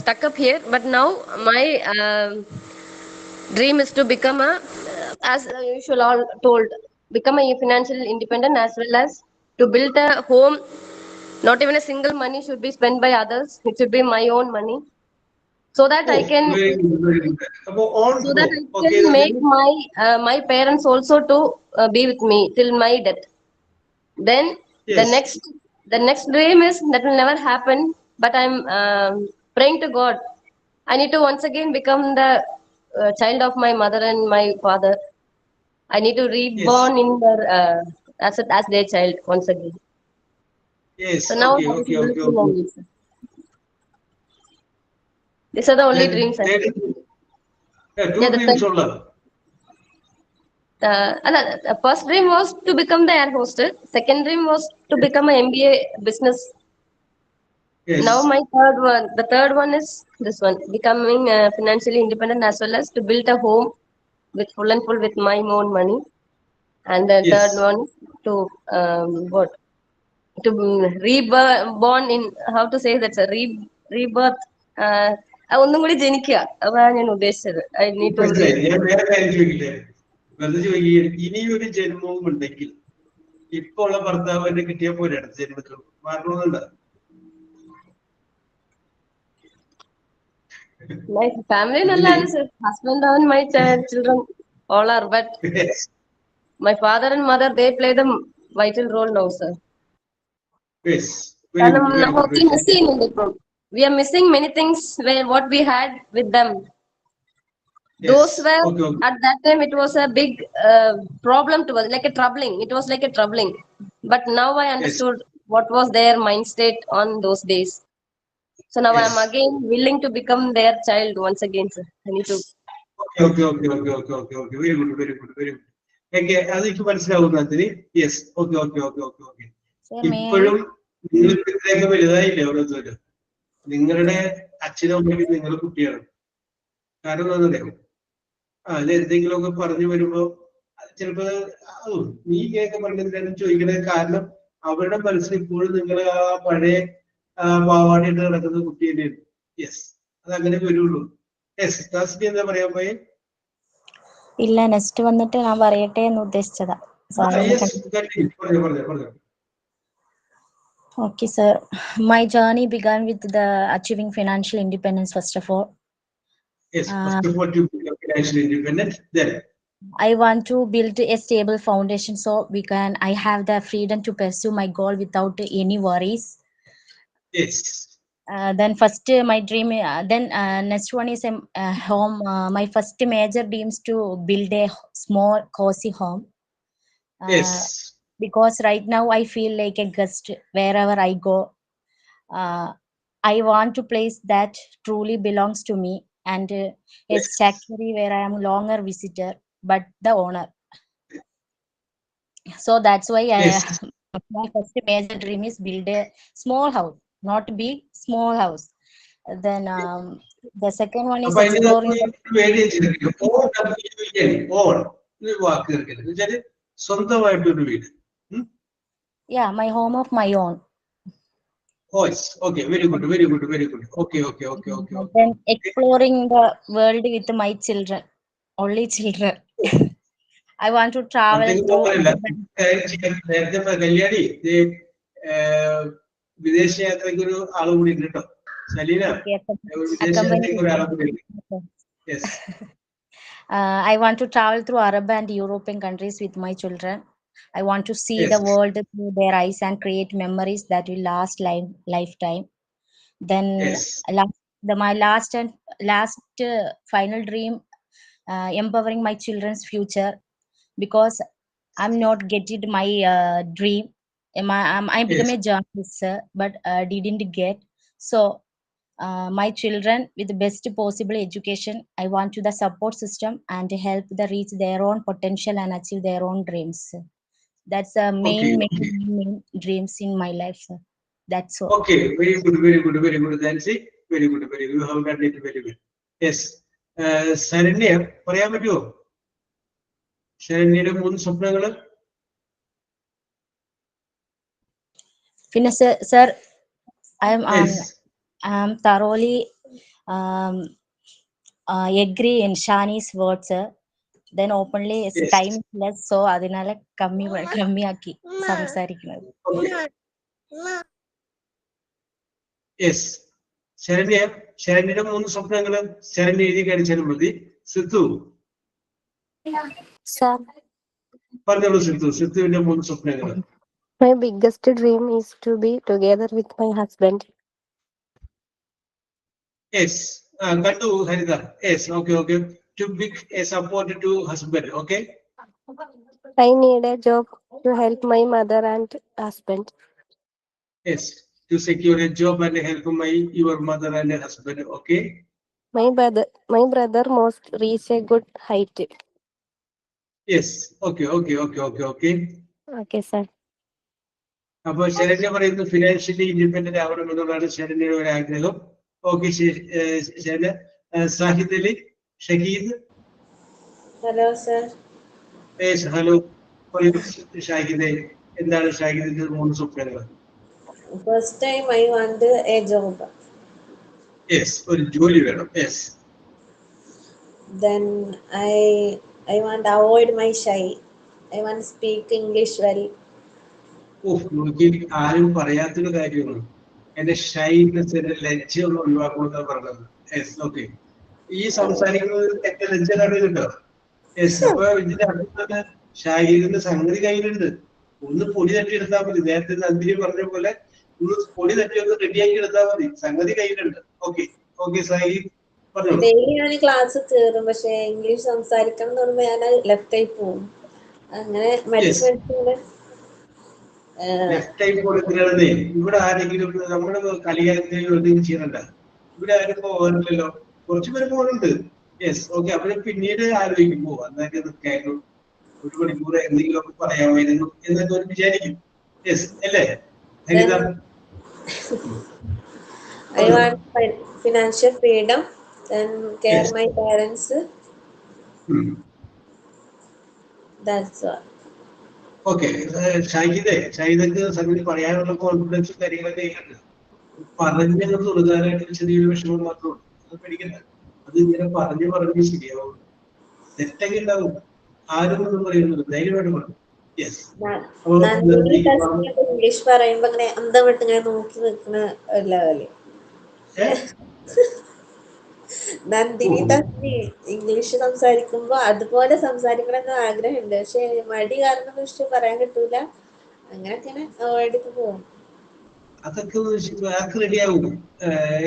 stuck up here, but now my dream is to become as usual all told, become a financial independent as well as to build a home. Not even a single money should be spent by others. It should be my own money, so that I can Very good. About on so that I okay, can make Nandini. my parents also to be with me till my death. Then Yes. the next dream is that will never happen, but I'm praying to God. I need to once again become the child of my mother and my father. I need to reborn in their as their child once again. Yes. So now that is the only thing I need, sir. These are the only dreams I have. Two Yeah, the dreams ഉള്ള. the first dream was to become the air hostess. Second dream was to become an MBA business. Yes. Now the third one is this one, becoming financially independent as well as to build a home with full and full with my own money. And the Yes. third one to what? To reborn in, how to say that, sir? Rebirth. ഒന്നും കൂടി ജനിക്കുക, അതാണ് ഞാൻ ഉദ്ദേശിച്ചത്. I need to മനസ്സിലായി. ഞാൻ വേറെ കാര്യം ചോദിക്കില്ലേ? വെറുതെ ചോദിക്കുകയാണ്. ഇനിയൊരു ജന്മവും ഉണ്ടെങ്കിൽ ഇപ്പൊ ഉള്ള ഭർത്താവ് എന്നെ കിട്ടിയ പോലെ അടുത്ത ജന്മത്തിൽ മാറണമെന്നുണ്ട്. my family നല്ലതാണ് sir. Husband and my children all are, but Yes. my father and mother, they play the vital role now, sir. Yes. Very കാരണം good, very നമ്മൾ good, ഒത്തിരി very മിസ് good. ചെയ്യുന്നുണ്ട് ഇപ്പം. We are missing many things where what we had with them. Yes. Those were Okay, okay. at that time it was a big problem to us, like a troubling. It was like a troubling. But now I understood what was their mind state on those days. So now I am Yes. again willing to become their child once again, sir. I need to. Okay. Very good. Okay, അതെനിക്ക് മനസ്സിലാവുന്നു അതിന്. Yes. Okay. Sir, ഇപ്പോഴും നിങ്ങൾ ഇത്രയൊക്കെ വലുതായില്ലേ ഓരോരുത്തരും. നിങ്ങളുടെ അച്ഛനും അമ്മയ്ക്കും നിങ്ങൾ കുട്ടിയാണ്. കാരണം എന്താണെന്നറിയാമോ? അത് എന്തെങ്കിലുമൊക്കെ പറഞ്ഞു വരുമ്പോ ചിലപ്പോ നീ ഇങ്ങനെയൊക്കെ പറഞ്ഞിട്ടാണ് ചോദിക്കണത്. കാരണം അവരുടെ മനസ്സിൽ ഇപ്പോഴും നിങ്ങൾ ആ പഴയ പാവാടിയിട്ട് നടക്കുന്ന കുട്ടി തന്നെയാണ്. യെസ്, അത് അങ്ങനെ വരുള്ളൂ. യെസ്, താസ്മി എന്താ പറയാൻ പോയെ? ഇല്ല, നെക്സ്റ്റ് വന്നിട്ട് ഞാൻ പറയട്ടെ എന്ന് ഉദ്ദേശിച്ചതാ. പറഞ്ഞു. Okay, sir. My journey began with the achieving financial independence, first of all. Yes, first of all, to become financially independent, then I want to build a stable foundation so I have the freedom to pursue my goal without any worries. yes. Then first my dream, then next one is home. My first major dreams to build a small cozy home. Yes. Because right now I feel like a guest wherever I go. I want to place that truly belongs to me, and a sanctuary where I am longer visitor but the owner. So that's why Yes. my first major dream is build a small house, not big, small house. Then the second one is അപ്പൊ അതിന് exploring. വേണ്ടി വെച്ചിരിക്കും on ഒരു വാക്ക് കേൾക്കരുത് എന്ന് വെച്ചാല് സ്വന്തമായിട്ടൊരു വീട്. Yeah, my home of my own. Okay, very good, very good, very good. Okay. Then exploring the world with my children, only children. I want to travel through. നേരത്തെ കല്യാണി വിദേശ യാത്രയ്ക്ക് ഒരു ആള് കൂടി ഉണ്ട് കേട്ടോ. സലീന, വിദേശ യാത്രയ്ക്ക് ഒരാളെ കൂടി ഉണ്ട്. Yes. I want to travel through Arab and European countries with my children. I want to see the world through their eyes and create memories that will last lifetime. Then my last final dream, empowering my children's future, because I'm not getting my dream. I became a journalist, but didn't get. So my children with the best possible education, I want to the support system and help them reach their own potential and achieve their own dreams. That's the main dreams in my life, sir. That's all. Okay, very good, Nancy. Very good. You have done it very well. Yes. Saranya പറയാൻ പറ്റുമോ? ശരണ്യയുടെ 3 സ്വപ്നങ്ങള്. Finish, sir. I'm thoroughly agree in Shani's words, sir. Then openly time is less, so adinale kammi aaki samsarikkunnu. Yes. ശരണ്യയുടെ 3 സ്വപ്നങ്ങള് Saranya എഴുതി കാണിച്ചാലും മതി. സിത്തു പറഞ്ഞോളൂ. സിത്തുവിന്റെ 3 സ്വപ്നങ്ങള്. My biggest dream is to be together with my husband. Yes. Kandu Harida. Yes. Okay. To be a support to husband. Okay. I need a job to help my mother and husband. Yes. To secure a job and help your mother and husband. Okay. My brother must reach a good height. Yes. Okay. Okay, sir. അപ്പൊ ശരണ്യ പറയുന്നത് financially independent ആവണമെന്നുള്ളതാണ് ശരണ്യയുടെ ഒരു ആഗ്രഹം. Okay. Saranya. Sahid Shaheed. Hello sir. Hello. Shahid, എന്താണ് ഷാഹിദിന്റെ 3 സ്വപ്നങ്ങൾ? First time I want a job. Yes, ഒരു ജോലി വേണം. Yes. Then I want to avoid my shy. I want to speak English well. ആരും പറയാത്തൊരു കാര്യമാണ് എന്റെ ഷൈനെസ്, ലജ്ജ ഒന്നും ഒഴിവാക്കണമെന്ന് പറഞ്ഞത്. Yes, okay. ഈ സംസാരിക്കുന്നത് എന്റെ ലജ്ജ കാണുന്നുണ്ടോ? Yes. അപ്പൊ ഇതിന്റെ അടുത്ത് ഷാഹിദിന്റെ സംഗതി കയ്യിലുണ്ട്. ഒന്ന് പൊടി തട്ടിയെടുത്താൽ മതി. നേരത്തെ നന്ദിനി പറഞ്ഞ പോലെ ഒന്ന് പൊടി തട്ടി ഒന്ന് റെഡിയാക്കി എടുത്താൽ മതി. സംഗതി കയ്യിലുണ്ട്. ഓക്കെ ഷാഹിദ് പറഞ്ഞോളൂ. ഡെയിലി ഞാൻ ക്ലാസ് കയറും, പക്ഷെ ഇംഗ്ലീഷ് സംസാരിക്കണം എന്ന് പറയുമ്പോൾ ഞാൻ ലെഫ്റ്റ് ആയി പോകും. അങ്ങനെ ലെഫ്റ്റ് ആയി കൊടുക്കുന്നേ. ഇവിടെ ആരെങ്കിലും നമ്മുടെ കളിയാക്കുകയും ചെയ്യുന്നുണ്ട? ഇവിടെ ആരും പോകാനില്ലല്ലോ. കുറച്ചു പേര് പോകുന്നുണ്ട്. Yes, okay. അവര് പിന്നീട് ആലോചിക്കുമ്പോ അന്നൊക്കെ നിൽക്കായിരുന്നു, 1 മണിക്കൂർ എന്തെങ്കിലും ഒക്കെ പറയാമായിരുന്നു എന്നൊക്കെ ഒരു വിചാരിക്കും. യെസ് അല്ലേ ഹരിത? I want financial freedom and care my parents. That's all. Okay. ഷാഹിദക്ക് സംഗതി പറയാനുള്ള കോൺഫിഡൻസും കാര്യങ്ങളൊക്കെ ഉണ്ട്. പറഞ്ഞത് തുറക്കാനായിട്ട് ചെറിയൊരു വിഷമം മാത്രമുണ്ട്. അത് പഠിക്കണ്ട. അത് ഇങ്ങനെ പറഞ്ഞ് ശരിയാവും. തെറ്റൊക്കെ ഉണ്ടാവും. ആരും ഒന്നും പറയുന്നത് ധൈര്യമായിട്ട് പറഞ്ഞു. യെസ്. ഇംഗ്ലീഷ് പറയുമ്പോ അങ്ങനെ അന്തം വിട്ട് ഇങ്ങനെ നോക്കി നിൽക്കുന്ന ലെവല്. നന്ദിനി തന്നെ ഇംഗ്ലീഷ് സംസാരിക്കുമ്പോ അതുപോലെ സംസാരിക്കണമെന്ന് ആഗ്രഹമുണ്ട്, പക്ഷെ മടി കാരണം പറയാൻ കിട്ടൂല. അങ്ങനെയൊക്കെ അവോയ്ഡ് പോകും. അതൊക്കെ ആർക്ക് റെഡിയാവും.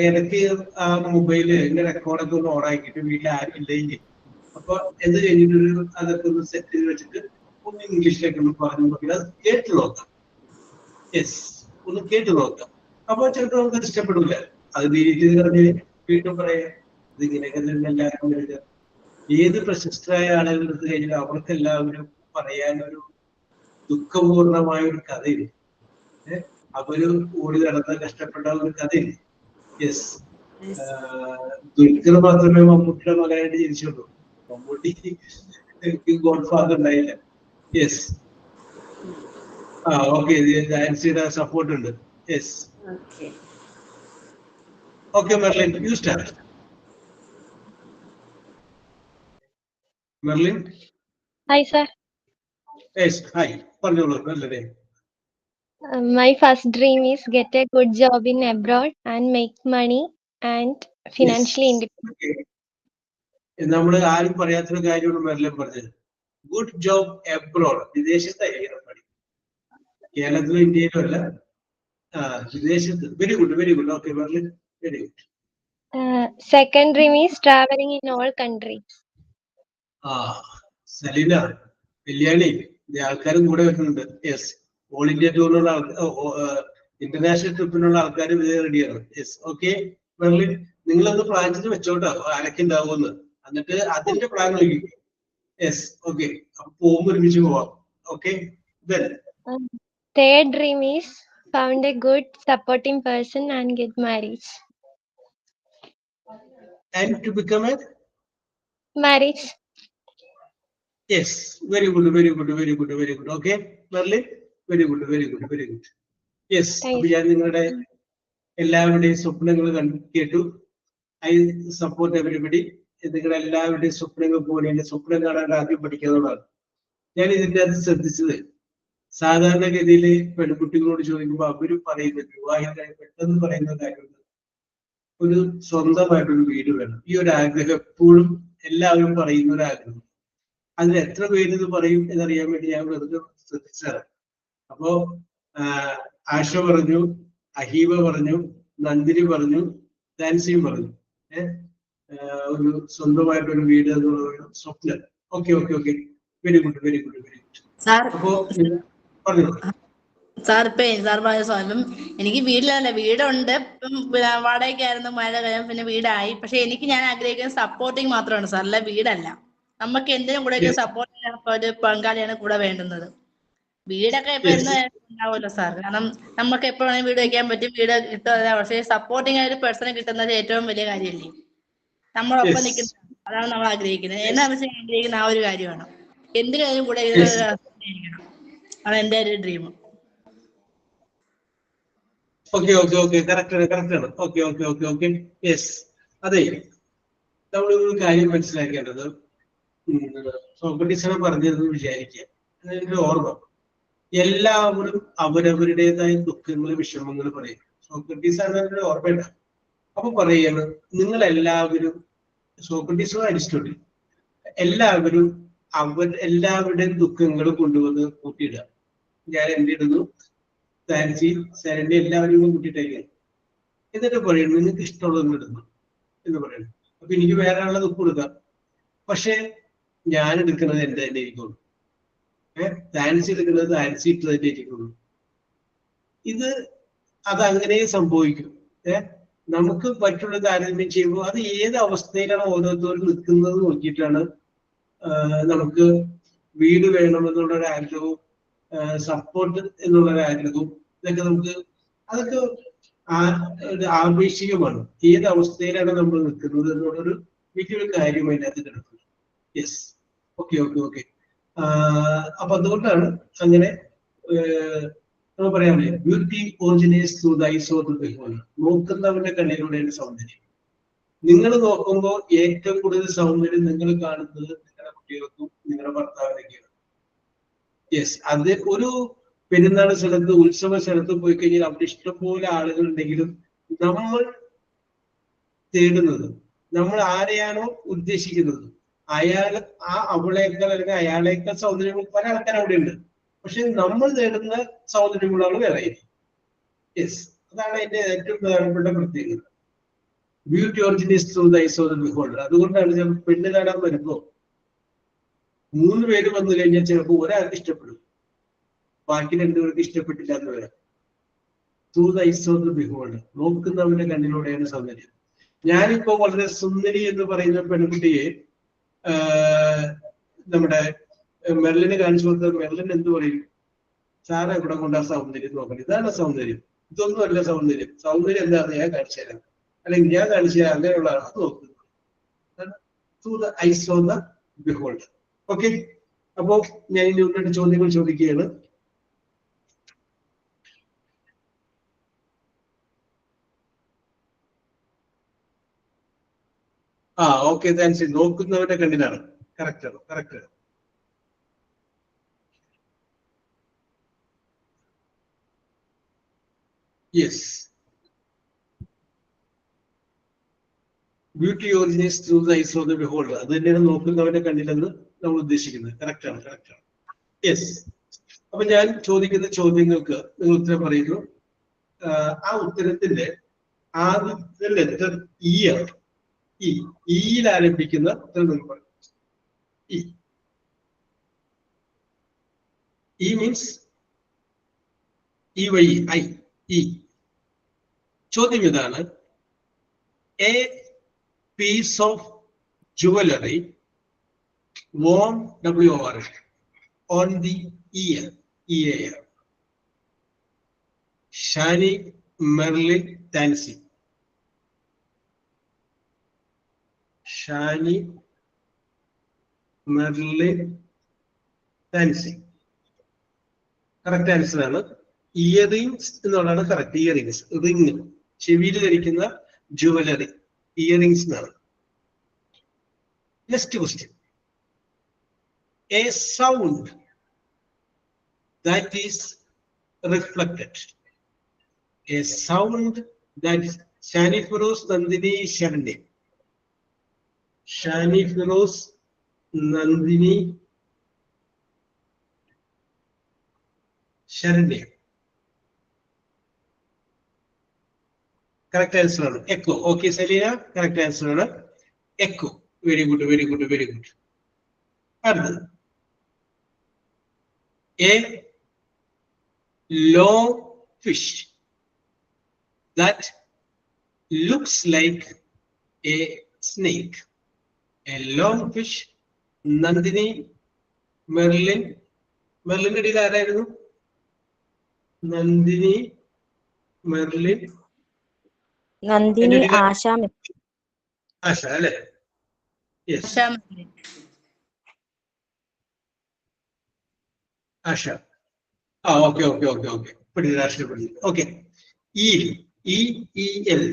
ഇടയ്ക്ക് ആ മൊബൈല് എന്റെ റെക്കോർഡൊക്കെ ഒന്ന് ഓണാക്കിയിട്ട് വീട്ടിൽ ആരും ഇല്ലെങ്കിൽ അപ്പൊ എന്ത് കഴിഞ്ഞിട്ടൊരു അതൊക്കെ ഒന്ന് സെറ്റ് ചെയ്ത് വെച്ചിട്ട് ഒന്ന് ഇംഗ്ലീഷിലേക്ക് ഒന്ന് പറഞ്ഞു നോക്കിയാൽ അത് കേട്ട് നോക്കാം. യെസ്, ഒന്ന് കേട്ട് നോക്കാം. അപ്പൊ ചിലപ്പോൾ നമുക്ക് ഇഷ്ടപ്പെടില്ല. അത് ഡിലീറ്റ് ചെയ്ത് പറഞ്ഞ് വീണ്ടും പറയാം ഇതിങ്ങനെയൊക്കെ തന്നെ എല്ലാവർക്കും വരിക. ഏത് പ്രശസ്തരായ ആളുകൾ എടുത്തു കഴിഞ്ഞാൽ അവർക്കെല്ലാവരും പറയാനൊരു ദുഃഖപൂർണമായ ഒരു കഥയില്ല. അവര് ഓടി നടന്ന കഷ്ടപ്പെട്ട ഒരു കഥയില്ല. യെസ്, ദുൽഖർ മാത്രമേ മമ്മൂട്ടിയുടെ മകനായിട്ട് ജനിച്ചുള്ളൂ. മമ്മൂട്ടി ഗോഡ് ഫാദർ ഉണ്ടായില്ല. യെസ്, ഓക്കെ, ഡാൻസിയുടെ സപ്പോർട്ട് ഉണ്ട്. Yes, okay Merlin, you start. Merlin. Hi, sir. Yes, hi, പറഞ്ഞോളൂ. നല്ലതേ. My first dream is get a good job in abroad and make money and financially independent. നമ്മൾ ആരും പറയാത്തൊരു കാര്യമാണ് Merlin പറഞ്ഞത്. Good job abroad, വിദേശത്തായിരിക്കണം പണി. കേരളത്തിലും ഇന്ത്യയിലും അല്ല, വിദേശത്ത്. Very good, very good. Okay Merlin, very good. Second dream is traveling in all countries. Saleena Kalyani, ആൾക്കാരും കൂടെ വരുന്നുണ്ട്. യെസ്, ഓൾ ഇന്ത്യ ടൂറിനുള്ള ഇന്റർനാഷണൽ ട്രിപ്പിനുള്ള ആൾക്കാർ റെഡിയാണ്. യെസ്, ഓക്കെ മെർലിൻ, നിങ്ങളൊന്ന് പ്ലാൻ ചെയ്ത് വെച്ചോട്ടോ ആരൊക്കെ ഉണ്ടാവുമെന്ന്. എന്നിട്ട് അതിന്റെ പ്ലാൻ നോക്കി. യെസ്, ഓക്കെ, അപ്പൊ പോകുമ്പോൾ ഒരുമിച്ച് പോവാം. Okay. Third dream is found a good supporting person and get married. And to become a Marriage. yes, very good, very good, very good, very good. Okay Merlin, very good, very good, very good. Yes, അപ്പൊ ഞാൻ നിങ്ങളുടെ എല്ലാവരുടെയും സ്വപ്നങ്ങൾ കേട്ടു. I support everybody. നിങ്ങളുടെ എല്ലാവരുടെയും സ്വപ്നങ്ങൾ പോലെ എന്റെ സ്വപ്നം കാണാൻ ആദ്യം പഠിക്കുന്നതാണ്. ഞാൻ ഇതിന്റെ അത് ശ്രദ്ധിച്ചത്, സാധാരണഗതിയിൽ പെൺകുട്ടികളോട് ചോദിക്കുമ്പോൾ അവര് പറയുന്നത് വിവാഹിതരായി പെട്ടെന്ന് പറയുന്ന കാര്യമുണ്ട്, ഒരു സ്വന്തമായിട്ടൊരു വീട് വേണം. ഈ ഒരു ആഗ്രഹം എപ്പോഴും എല്ലാവരും പറയുന്ന ഒരു ആഗ്രഹം. അതിൽ എത്ര പേര് ഇത് പറയും എന്നറിയാൻ വേണ്ടി ഞാൻ വെറുതെ ശ്രദ്ധിച്ചതാണ്. അപ്പോ ആശ പറഞ്ഞു, അഹീബ പറഞ്ഞു, നന്ദിനി പറഞ്ഞു, ഡാൻസിയും പറഞ്ഞു. ഒരു സ്വന്തമായിട്ടൊരു വീട് എന്നുള്ള ഒരു സ്വപ്നം. Okay, okay, okay, very good, very good, very good. അപ്പോ പറഞ്ഞു സാർ. സാർ പറഞ്ഞ എനിക്ക് വീട്ടിലല്ല, വീടുണ്ട്. ഇപ്പം വാടകയ്ക്കായിരുന്നു, മഴ കഴിയാൻ പിന്നെ വീടായി. പക്ഷെ ഞാൻ ആഗ്രഹിക്കുന്ന സപ്പോർട്ടിങ് മാത്രമാണ് സാർ, അല്ല വീടല്ല. നമുക്ക് എന്തിനും കൂടെ സപ്പോർട്ട് ചെയ്യാൻ ഒരു പങ്കാളിയാണ് കൂടെ വേണ്ടുന്നത്. വീടൊക്കെ ഇപ്പൊ എന്ന് ഉണ്ടാവുമല്ലോ സാർ, കാരണം നമുക്ക് എപ്പോ വേണമെങ്കിൽ വീട് വെക്കാൻ പറ്റും, വീട് കിട്ടുക. പക്ഷേ സപ്പോർട്ടിങ് ആയ ഒരു പേഴ്സണെ കിട്ടുന്നത് ഏറ്റവും വലിയ കാര്യമല്ലേ, നമ്മളൊപ്പം നിൽക്കുന്നത്. അതാണ് നമ്മൾ ആഗ്രഹിക്കുന്നത്. എന്നാ വെച്ചാൽ ആഗ്രഹിക്കുന്ന ആ ഒരു കാര്യമാണ്. എന്തിനും കൂടെ ഇരിക്കണം. അതാണ് എന്റെ ഒരു dream. Okay, okay, okay, correct ആണ്, കറക്റ്റ് ആണ്. Okay, okay, okay, okay. Yes, അതെ, നമ്മളൊരു കാര്യം മനസ്സിലാക്കേണ്ടത്, സോക്രട്ടീസിനെ പറഞ്ഞതെന്ന് വിചാരിക്കുക, അതിന്റെ ഓർമ്മ, എല്ലാവരും അവരവരുടേതായ ദുഃഖങ്ങൾ, വിഷമങ്ങൾ പറയും. സോക്രട്ടീസ് ആണ് അതിന്റെ ഓർമ്മയുണ്ട. അപ്പൊ പറയാണ്, നിങ്ങളെല്ലാവരും, സോക്രട്ടീസും അരിസ്റ്റോട്ടിൽ, എല്ലാവരും എല്ലാവരുടെയും ദുഃഖങ്ങൾ കൊണ്ടുവന്ന് കൂട്ടിയിടുക. ഞാൻ എന്റെ ഇടുന്നു, സാൻസി, സാരന്റെ എല്ലാവരും കൂട്ടിയിട്ടേക്ക്. എന്നിട്ട് പറയുന്നു, നിങ്ങൾക്ക് ഇഷ്ടമുള്ളതെന്ന് ഇടുന്നു എന്ന് പറയുന്നു. അപ്പൊ എനിക്ക് വേറെ ആളുടെ ദുഃഖം കൊടുക്കാം, പക്ഷെ ഞാൻ എടുക്കുന്നത് എന്റെ തന്നെ ഇരിക്കുള്ളൂ. സാൻസി എടുക്കുന്നത് സാൻസി ഇട്ടതിന്റെ ഇരിക്കുള്ളൂ. അതങ്ങനെ സംഭവിക്കും. നമുക്ക് മറ്റുള്ള താരതമ്യം ചെയ്യുമ്പോൾ അത് ഏത് അവസ്ഥയിലാണ് ഓരോരുത്തരും നിൽക്കുന്നത് നോക്കിയിട്ടാണ് നമുക്ക് വീട് വേണമെന്നുള്ളൊരു ആഗ്രഹവും സപ്പോർട്ട് എന്നുള്ളൊരു ആഗ്രഹവും ഇതൊക്കെ അതൊക്കെ ആപേക്ഷികമാണ്. ഏത് അവസ്ഥയിലാണ് നമ്മൾ നിൽക്കുന്നത് എന്നുള്ളൊരു വലിയൊരു കാര്യം അതിനകത്ത് കിടക്കുന്നത്. Yes, okay, okay, okay. അപ്പൊ അതുകൊണ്ടാണ് അങ്ങനെ നമ്മൾ പറയാമല്ലേ, beauty originates through the eyes of the beholder. നോക്കുന്നവന്റെ കണ്ണിലൂടെയാണ് സൗന്ദര്യം. നിങ്ങൾ നോക്കുമ്പോൾ ഏറ്റവും കൂടുതൽ സൗന്ദര്യം നിങ്ങൾ കാണുന്നത് നിങ്ങളുടെ കുട്ടികൾക്കും നിങ്ങളുടെ ഭർത്താവിനൊക്കെയാണ്. യെസ്, അത് ഒരു പെരുന്നാൾ സ്ഥലത്ത്, ഉത്സവ സ്ഥലത്ത് പോയി കഴിഞ്ഞാൽ അവിടെ ഇഷ്ടംപോലെ ആളുകൾ ഉണ്ടെങ്കിലും നമ്മൾ തേടുന്നത്, നമ്മൾ ആരെയാണോ ഉദ്ദേശിക്കുന്നത് അവളേക്കാൾ അല്ലെങ്കിൽ അയാളേക്കാൾ സൗന്ദര്യം പല ആൾക്കാർ അവിടെ ഉണ്ട്. പക്ഷെ നമ്മൾ തേടുന്ന സൗന്ദര്യങ്ങളാണ് വേറെ. യെസ്, അതാണ് അതിന്റെ ഏറ്റവും പ്രധാനപ്പെട്ട പ്രത്യേകത. Beauty originates through the eyes of the beholder. അതുകൊണ്ടാണ് ഞാൻ പെണ്ണ് കാണാൻ വരുമ്പോ 3 പേര് വന്നു കഴിഞ്ഞാൽ ചിലപ്പോൾ ഒരാൾക്ക് ഇഷ്ടപ്പെടും, ബാക്കി 2 പേർക്ക് ഇഷ്ടപ്പെട്ടില്ല എന്ന് വരാം. Through the eyes of the beholder, നോക്കുന്നവന്റെ കണ്ണിലൂടെയാണ് സൗന്ദര്യം. ഞാനിപ്പോ വളരെ സുന്ദരി എന്ന് പറയുന്ന പെൺകുട്ടിയെ നമ്മുടെ മെർലിനെ കാണിച്ചു കൊടുത്ത മെർലിൻ എന്ത് പറയും? സാറെ ഇവിടെ കൊണ്ടാ സൗന്ദര്യം നോക്കണം, ഇതാണ് സൗന്ദര്യം, ഇതൊന്നും അല്ല സൗന്ദര്യം. സൗന്ദര്യം എന്താണെന്ന് ഞാൻ കാണിച്ചു തരാം, അല്ലെങ്കിൽ ഞാൻ കാണിച്ചു തരാം, അങ്ങനെയുള്ള അത് നോക്കുന്നത്. Through the eyes of the beholder. Okay, അപ്പോ ഞാൻ ഇനി 1-2 ചോദ്യങ്ങൾ ചോദിക്കുകയാണ്. Okay, thanks. നോക്കുന്നവരുടെ കണ്ണിലാണ്. കറക്റ്റ് ആണ്, കറക്റ്റ് ആണ്. Yes, beauty originates through the eyes of the beholder. അത് തന്നെയാണ് നോക്കുന്നവരുടെ കണ്ണിലെന്ന് നമ്മൾ ഉദ്ദേശിക്കുന്നത്. കറക്റ്റ് ആണ്, കറക്റ്റ് ആണ്. യെസ്. അപ്പൊ ഞാൻ ചോദിക്കുന്ന ചോദ്യങ്ങൾക്ക് നിങ്ങൾ ഉത്തരം പറയുന്നു. ആ ഉത്തരത്തിന്റെ ആദ്യത്തെ ലെറ്റർ ഇ ആണ്. ഇയിൽ ആരംഭിക്കുന്ന ഉത്തരം നിങ്ങൾ പറയും. E means EY, I. ചോദ്യം ഇതാണ്: a piece of jewellery worn WOR on the ear, EAR. Shani, Merlin, Thansi. Shani, Merlin, Thansi. Correct answer ആണ്. ഇയറിങ്സ് എന്നുള്ളതാണ് കറക്റ്റ്. ഇയറിങ്സ്, റിങ്, ചെവിയിൽ ധരിക്കുന്ന ജുവലറി, ഇയറിങ്സ് എന്നാണ്. Next question: a sound that is reflected. A sound that is Shani Firoz, Nandini, Saranya. Shani Firoz, Nandini, Saranya. Correct answer ആണ് echo. Okay Saleena, correct answer ആണ് echo. Very good, very good, very good. അടുത്തത്: a long fish that looks like a snake. A long fish. Nandini, Merlin. മെർലിന്റെ ഇടയിൽ ആരായിരുന്നു? Nandini, Merlin, Nandini, Asha. Asha അല്ലെ? Yes, Asha. Okay okay okay okay, പഠിച്ചു, രാഷ്ട്രീയ പഠിച്ചു. ഓക്കെ. ഈൽ, EEL,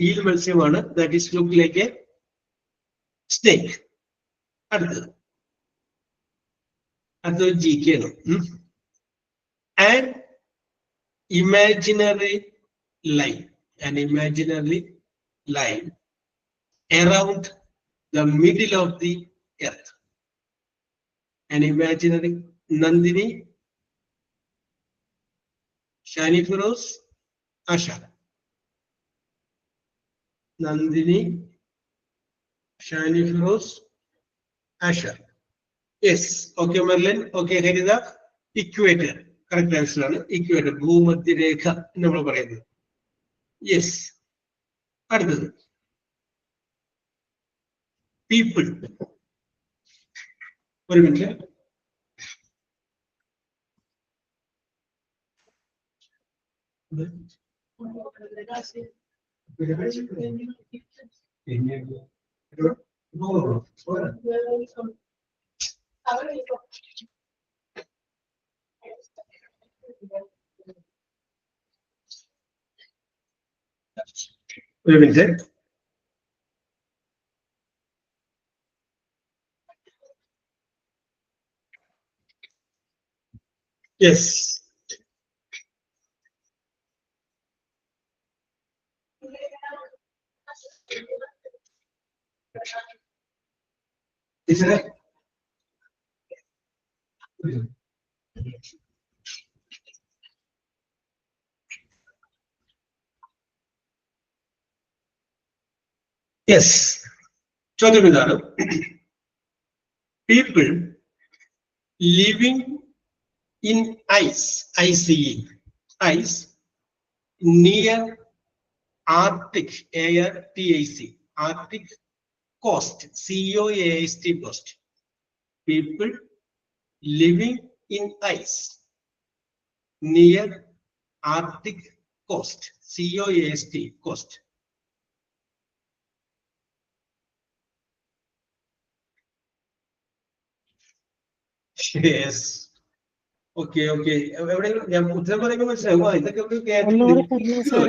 ഈൽ മത്സ്യമാണ്. That is look like a snake. അടുത്തത് GK ആണ്. And imaginary line, an imaginary line around the middle of the earth. An imaginary. Nandini, Shani Feroz, Asha. Nandini, Shani Feroz, Asha. Yes. Okay, Merlin. Okay, Herida. Equator. Correct answer ആണ് equator, ഭൂമധ്യരേഖ നമ്മൾ പറയുന്നത്. Yes. അടുത്തത് people. ഒരു minute. ഒരു minute. Yes. Yes, ചോദ്യം ഇതാണ്. People living in ice, ice near Arctic, ARTIC, Arctic coast, COAST coast. People living in ice near Arctic coast, COAST coast. Yes. Okay. എവിടെയെങ്കിലും ഞാൻ ഉത്തരം പറയുമ്പോൾ മനസ്സിലാവും. ഇതൊക്കെ ഒന്നുകൂടെ പറഞ്ഞോ സാർ.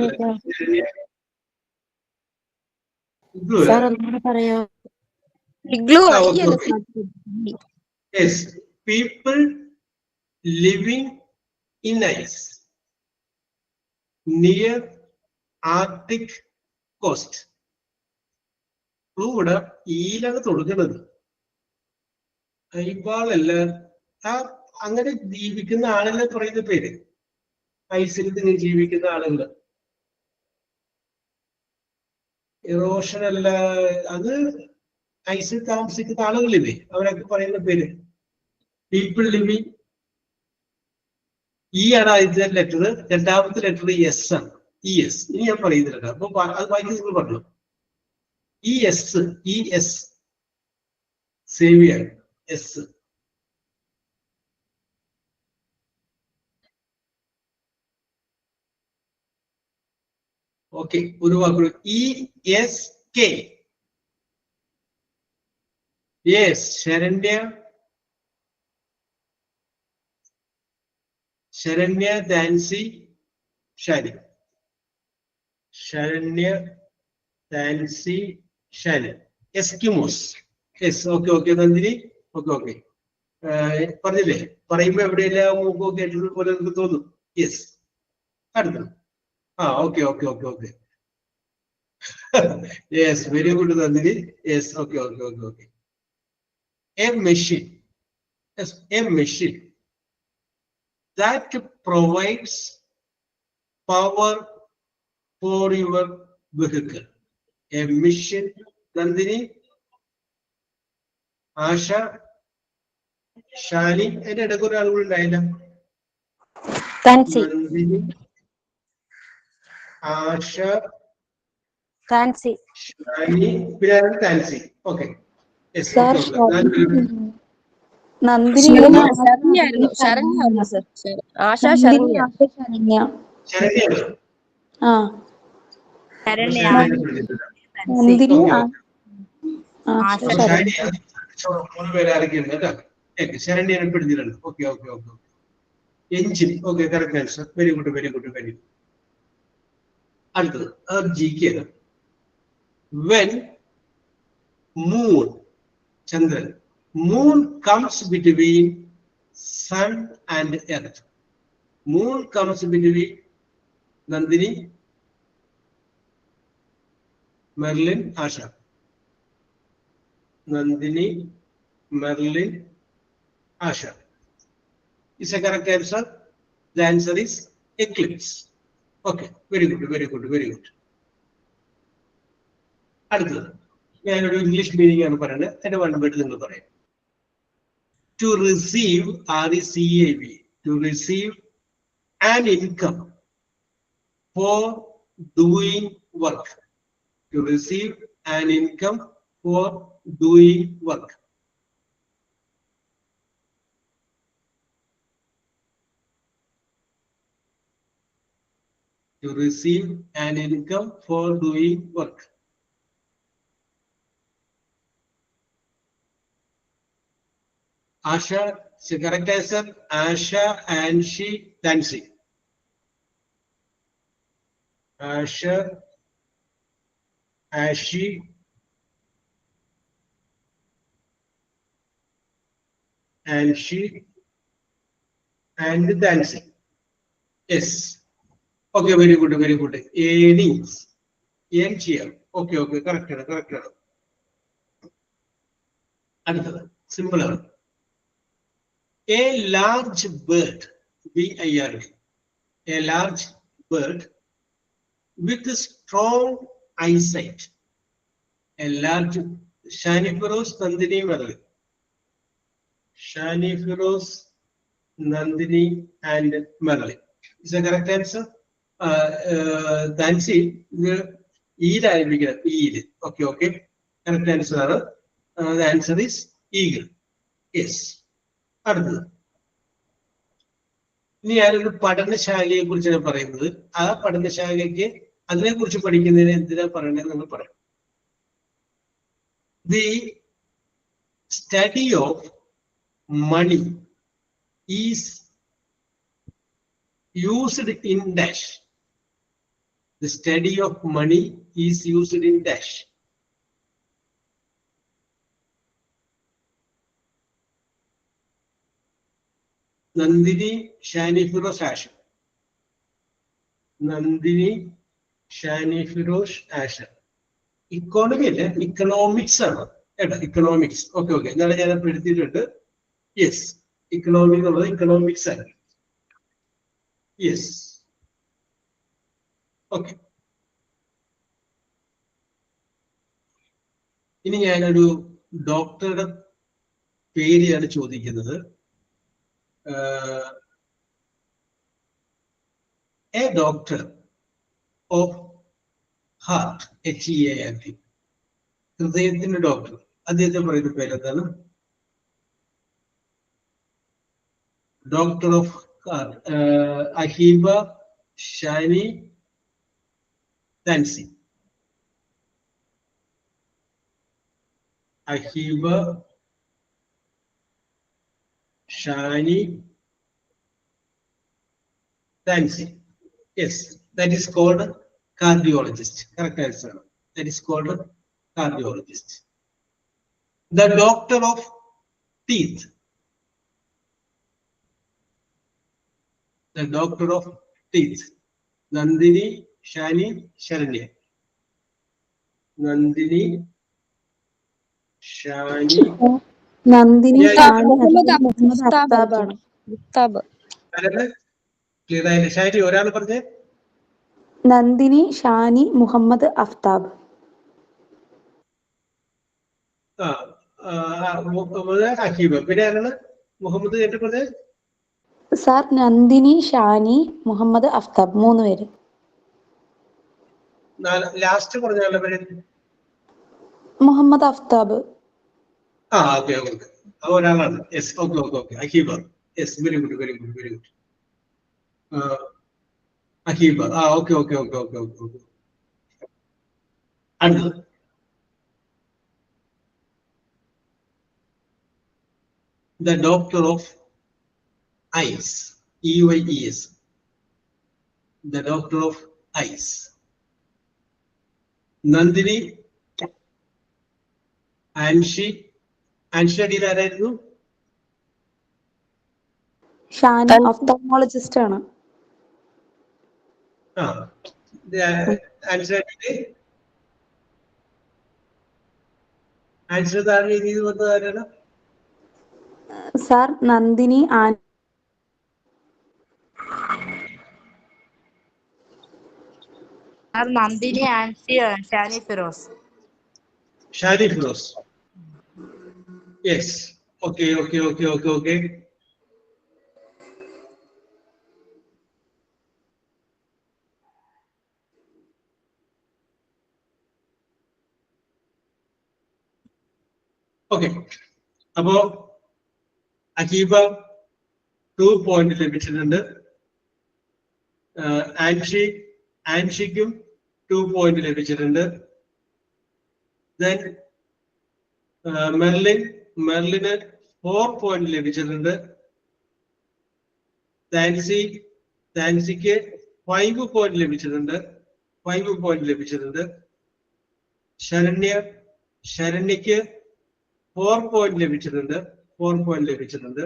സാർ ഒന്നുകൂടെ പറയോ? Yes, people living in ice near Arctic coast. ഇവിടെ ഈലാണ് കൊടുക്കുന്നത്. ഇവാളല്ല, അങ്ങനെ ജീവിക്കുന്ന ആളല്ലേ പറയുന്ന പേര്. ഐസിൽ ജീവിക്കുന്ന ആളുകൾ. ഇറോഷൻ അല്ല, അത് ഐസിൽ താമസിക്കുന്ന ആളുകളില്ലേ, അവരൊക്കെ പറയുന്ന പേര്. പീപ്പിൾ ലിവിങ്, ഈ ആണ് ആദ്യത്തെ ലെറ്റർ, രണ്ടാമത്തെ ലെറ്റർ എസ് ആണ്. ES. ഇനി ഞാൻ പറയുന്നില്ല. അപ്പൊ അത് വായിച്ച് നിങ്ങൾ പറഞ്ഞു. ES Xavier, S. ഓക്കെ, ഒരു വാക്കുകൾ. ESK. യെസ്, ശരണ്യ ദാൻസി Shani. Eskimos. Yes, okay Nandini. Okay പറഞ്ഞില്ലേ, പറയുമ്പോ എവിടെയെല്ലാം മൂക്കൊക്കെ കേട്ടത് പോലെ എനിക്ക് തോന്നും. യെസ്, അടുത്ത. Okay yes, very good Nandini. Yes, okay. A machine that provides power for your vehicle. A machine. Nandini, Asha, Shani, and a good dialogue. Fancy. Nandini, Asha, Fancy. Shani, Fancy. Okay. Yes, Sir, Nandini. Sharanya sir. Asha Sharanya. ശരണ്യാണ് പെടുന്നില്ല. Okay. Engine. Okay, correct answer. Very good. അടുത്തത് GK. When moon, Chandran, moon comes between sun and earth. Moon comes between Nandini, Merlin, Asha. Nandini, Merlin, Asha. Is a correct answer? The answer is eclipse. Okay, very good. അടുത്തത് ഞാനൊരു English meaning ആണ് പറയുന്നത്. എന്റെ one word നിങ്ങൾ പറയാം. To receive, RECAV, to receive an income for doing work. To receive an income for doing work. To receive an income for doing work. Asha, the correct answer. Asha and she dancing. Asha, Ashi, and she, and dancing. Yes. Okay, very good. Earnings. Earn. Okay, correct. Another simple. A large bird, BIRD, a large bird with strong eyesight A large Shani Feroz, Nandini Merlin. Shani Feroz, Nandini and Merlin. Is the correct answer? Nancy, Eid. Okay. Correct answer. The answer is eagle. Yes. അടുത്തത് ഇനി ഞാനൊരു പഠനശാലയെ കുറിച്ചാണ് പറയുന്നത്. ആ പഠനശാലയ്ക്ക് അതിനെ കുറിച്ച് പഠിക്കുന്നതിന് എന്തിനാ പറയണത് നമ്മൾ പറയാം. The study of money is used in dash. The study of money is used in dash. Nandini, Shani Feroz, Asher. Nandini, Shani Feroz, Asher. Economics ആണ്. Economics. Okay. എന്നാലും ഞാൻ എടുത്തിട്ടുണ്ട്. Yes. Economics എന്നുള്ളത് economics ആണ്. Yes. Okay. ഇനി ഞാനൊരു ഡോക്ടറുടെ പേരെയാണ് ചോദിക്കുന്നത്. A doctor of heart, HEART. ഹൃദയത്തിന്റെ ഡോക്ടർ. അദ്ദേഹത്തെ പറയുന്ന പേരെന്താണ്? Doctor of heart. Ahiba Shani താൻസി. Ahiba Shani Nancy. Yes, that is called cardiologist. Correct answer. That is called cardiologist. The doctor of teeth. The doctor of teeth. Nandini, Shani, Sharanya. Nandini, Shani. Nandini Muhammad അഫ്താബാണ്. Clear ആയില്ല. ഷാരി ഒരാൾ പറഞ്ഞേ. നന്ദിനി ഷാനി മുഹമ്മദ് അഫ്താബ്. അഹീബ്. പിന്നെ ആരാണ് മുഹമ്മദ് കേട്ട് പറഞ്ഞേ? സാർ നന്ദിനി ഷാനി മുഹമ്മദ് അഫ്താബ് 3 പേര്. ലാസ്റ്റ് പറഞ്ഞ പേര് മുഹമ്മദ് അഫ്താബ്. ഓക്കെ. ഒരാളാണ്. Yes. Okay. Ahiba. Yes. Very good. Ahiba. Okay. അടുത്തത് the doctor of eyes. EYES. The doctor of eyes. Nandini Anshi ആരായിരുന്നു? ഷാനി ഒഫ്താൽമോളജിസ്റ്റ് ആണ്. ആൻഷി താഴെ രീതിയിൽ വന്നത് ആരാണ്? Sir Nandini Nandini Ancy Shani Firoz. Yes. Okay. അപ്പോ അഹീബ 2 പോയിന്റ് ലഭിച്ചിട്ടുണ്ട്. ആൻഷിക്കും 2 പോയിന്റ് ലഭിച്ചിട്ടുണ്ട്. Then മെർലിന് 4 പോയിന്റ് ലഭിച്ചിട്ടുണ്ട്. താൻസിക്ക് 5 പോയിന്റ് ലഭിച്ചിട്ടുണ്ട്. ശരണ്യക്ക് 4 പോയിന്റ് ലഭിച്ചിട്ടുണ്ട്.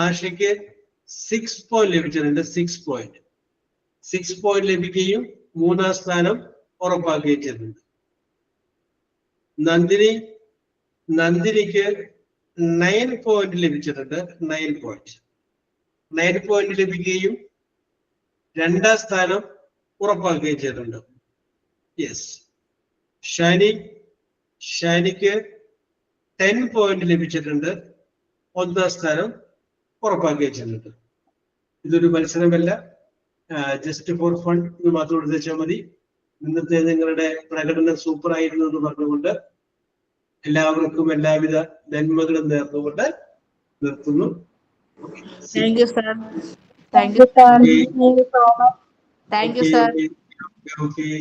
ആഷയ്ക്ക് 6 പോയിന്റ് ലഭിച്ചിട്ടുണ്ട്. 6 പോയിന്റ് ലഭിക്കുകയും 3-ാം സ്ഥാനം ഉറപ്പാക്കുകയും ചെയ്തിട്ടുണ്ട്. നന്ദിനിക്ക് 9 പോയിന്റ് ലഭിച്ചിട്ടുണ്ട്. 9 പോയിന്റ് ലഭിക്കുകയും 2-ാം സ്ഥാനം ഉറപ്പാക്കുകയും ചെയ്തിട്ടുണ്ട്. യെസ്. ഷാനിക്ക് 10 പോയിന്റ് ലഭിച്ചിട്ടുണ്ട്. 1ാം സ്ഥാനം ഉറപ്പാക്കി വെച്ചിട്ടുണ്ട്. ഇതൊരു മത്സരമല്ല, ജസ്റ്റ് ഫോർ ഫൺ എന്ന് മാത്രം ഉദ്ദേശിച്ചാൽ മതി. ഇന്നത്തെ നിങ്ങളുടെ പ്രകടനം സൂപ്പർ ആയിരുന്നു എന്ന് പറഞ്ഞുകൊണ്ട് എല്ലാവർക്കും എല്ലാവിധ നന്മകളും നേർന്നുകൊണ്ട് നിർത്തുന്നു. Thank you, sir. Thank you, sir. Okay. Thank you so much. Thank you, sir. Okay.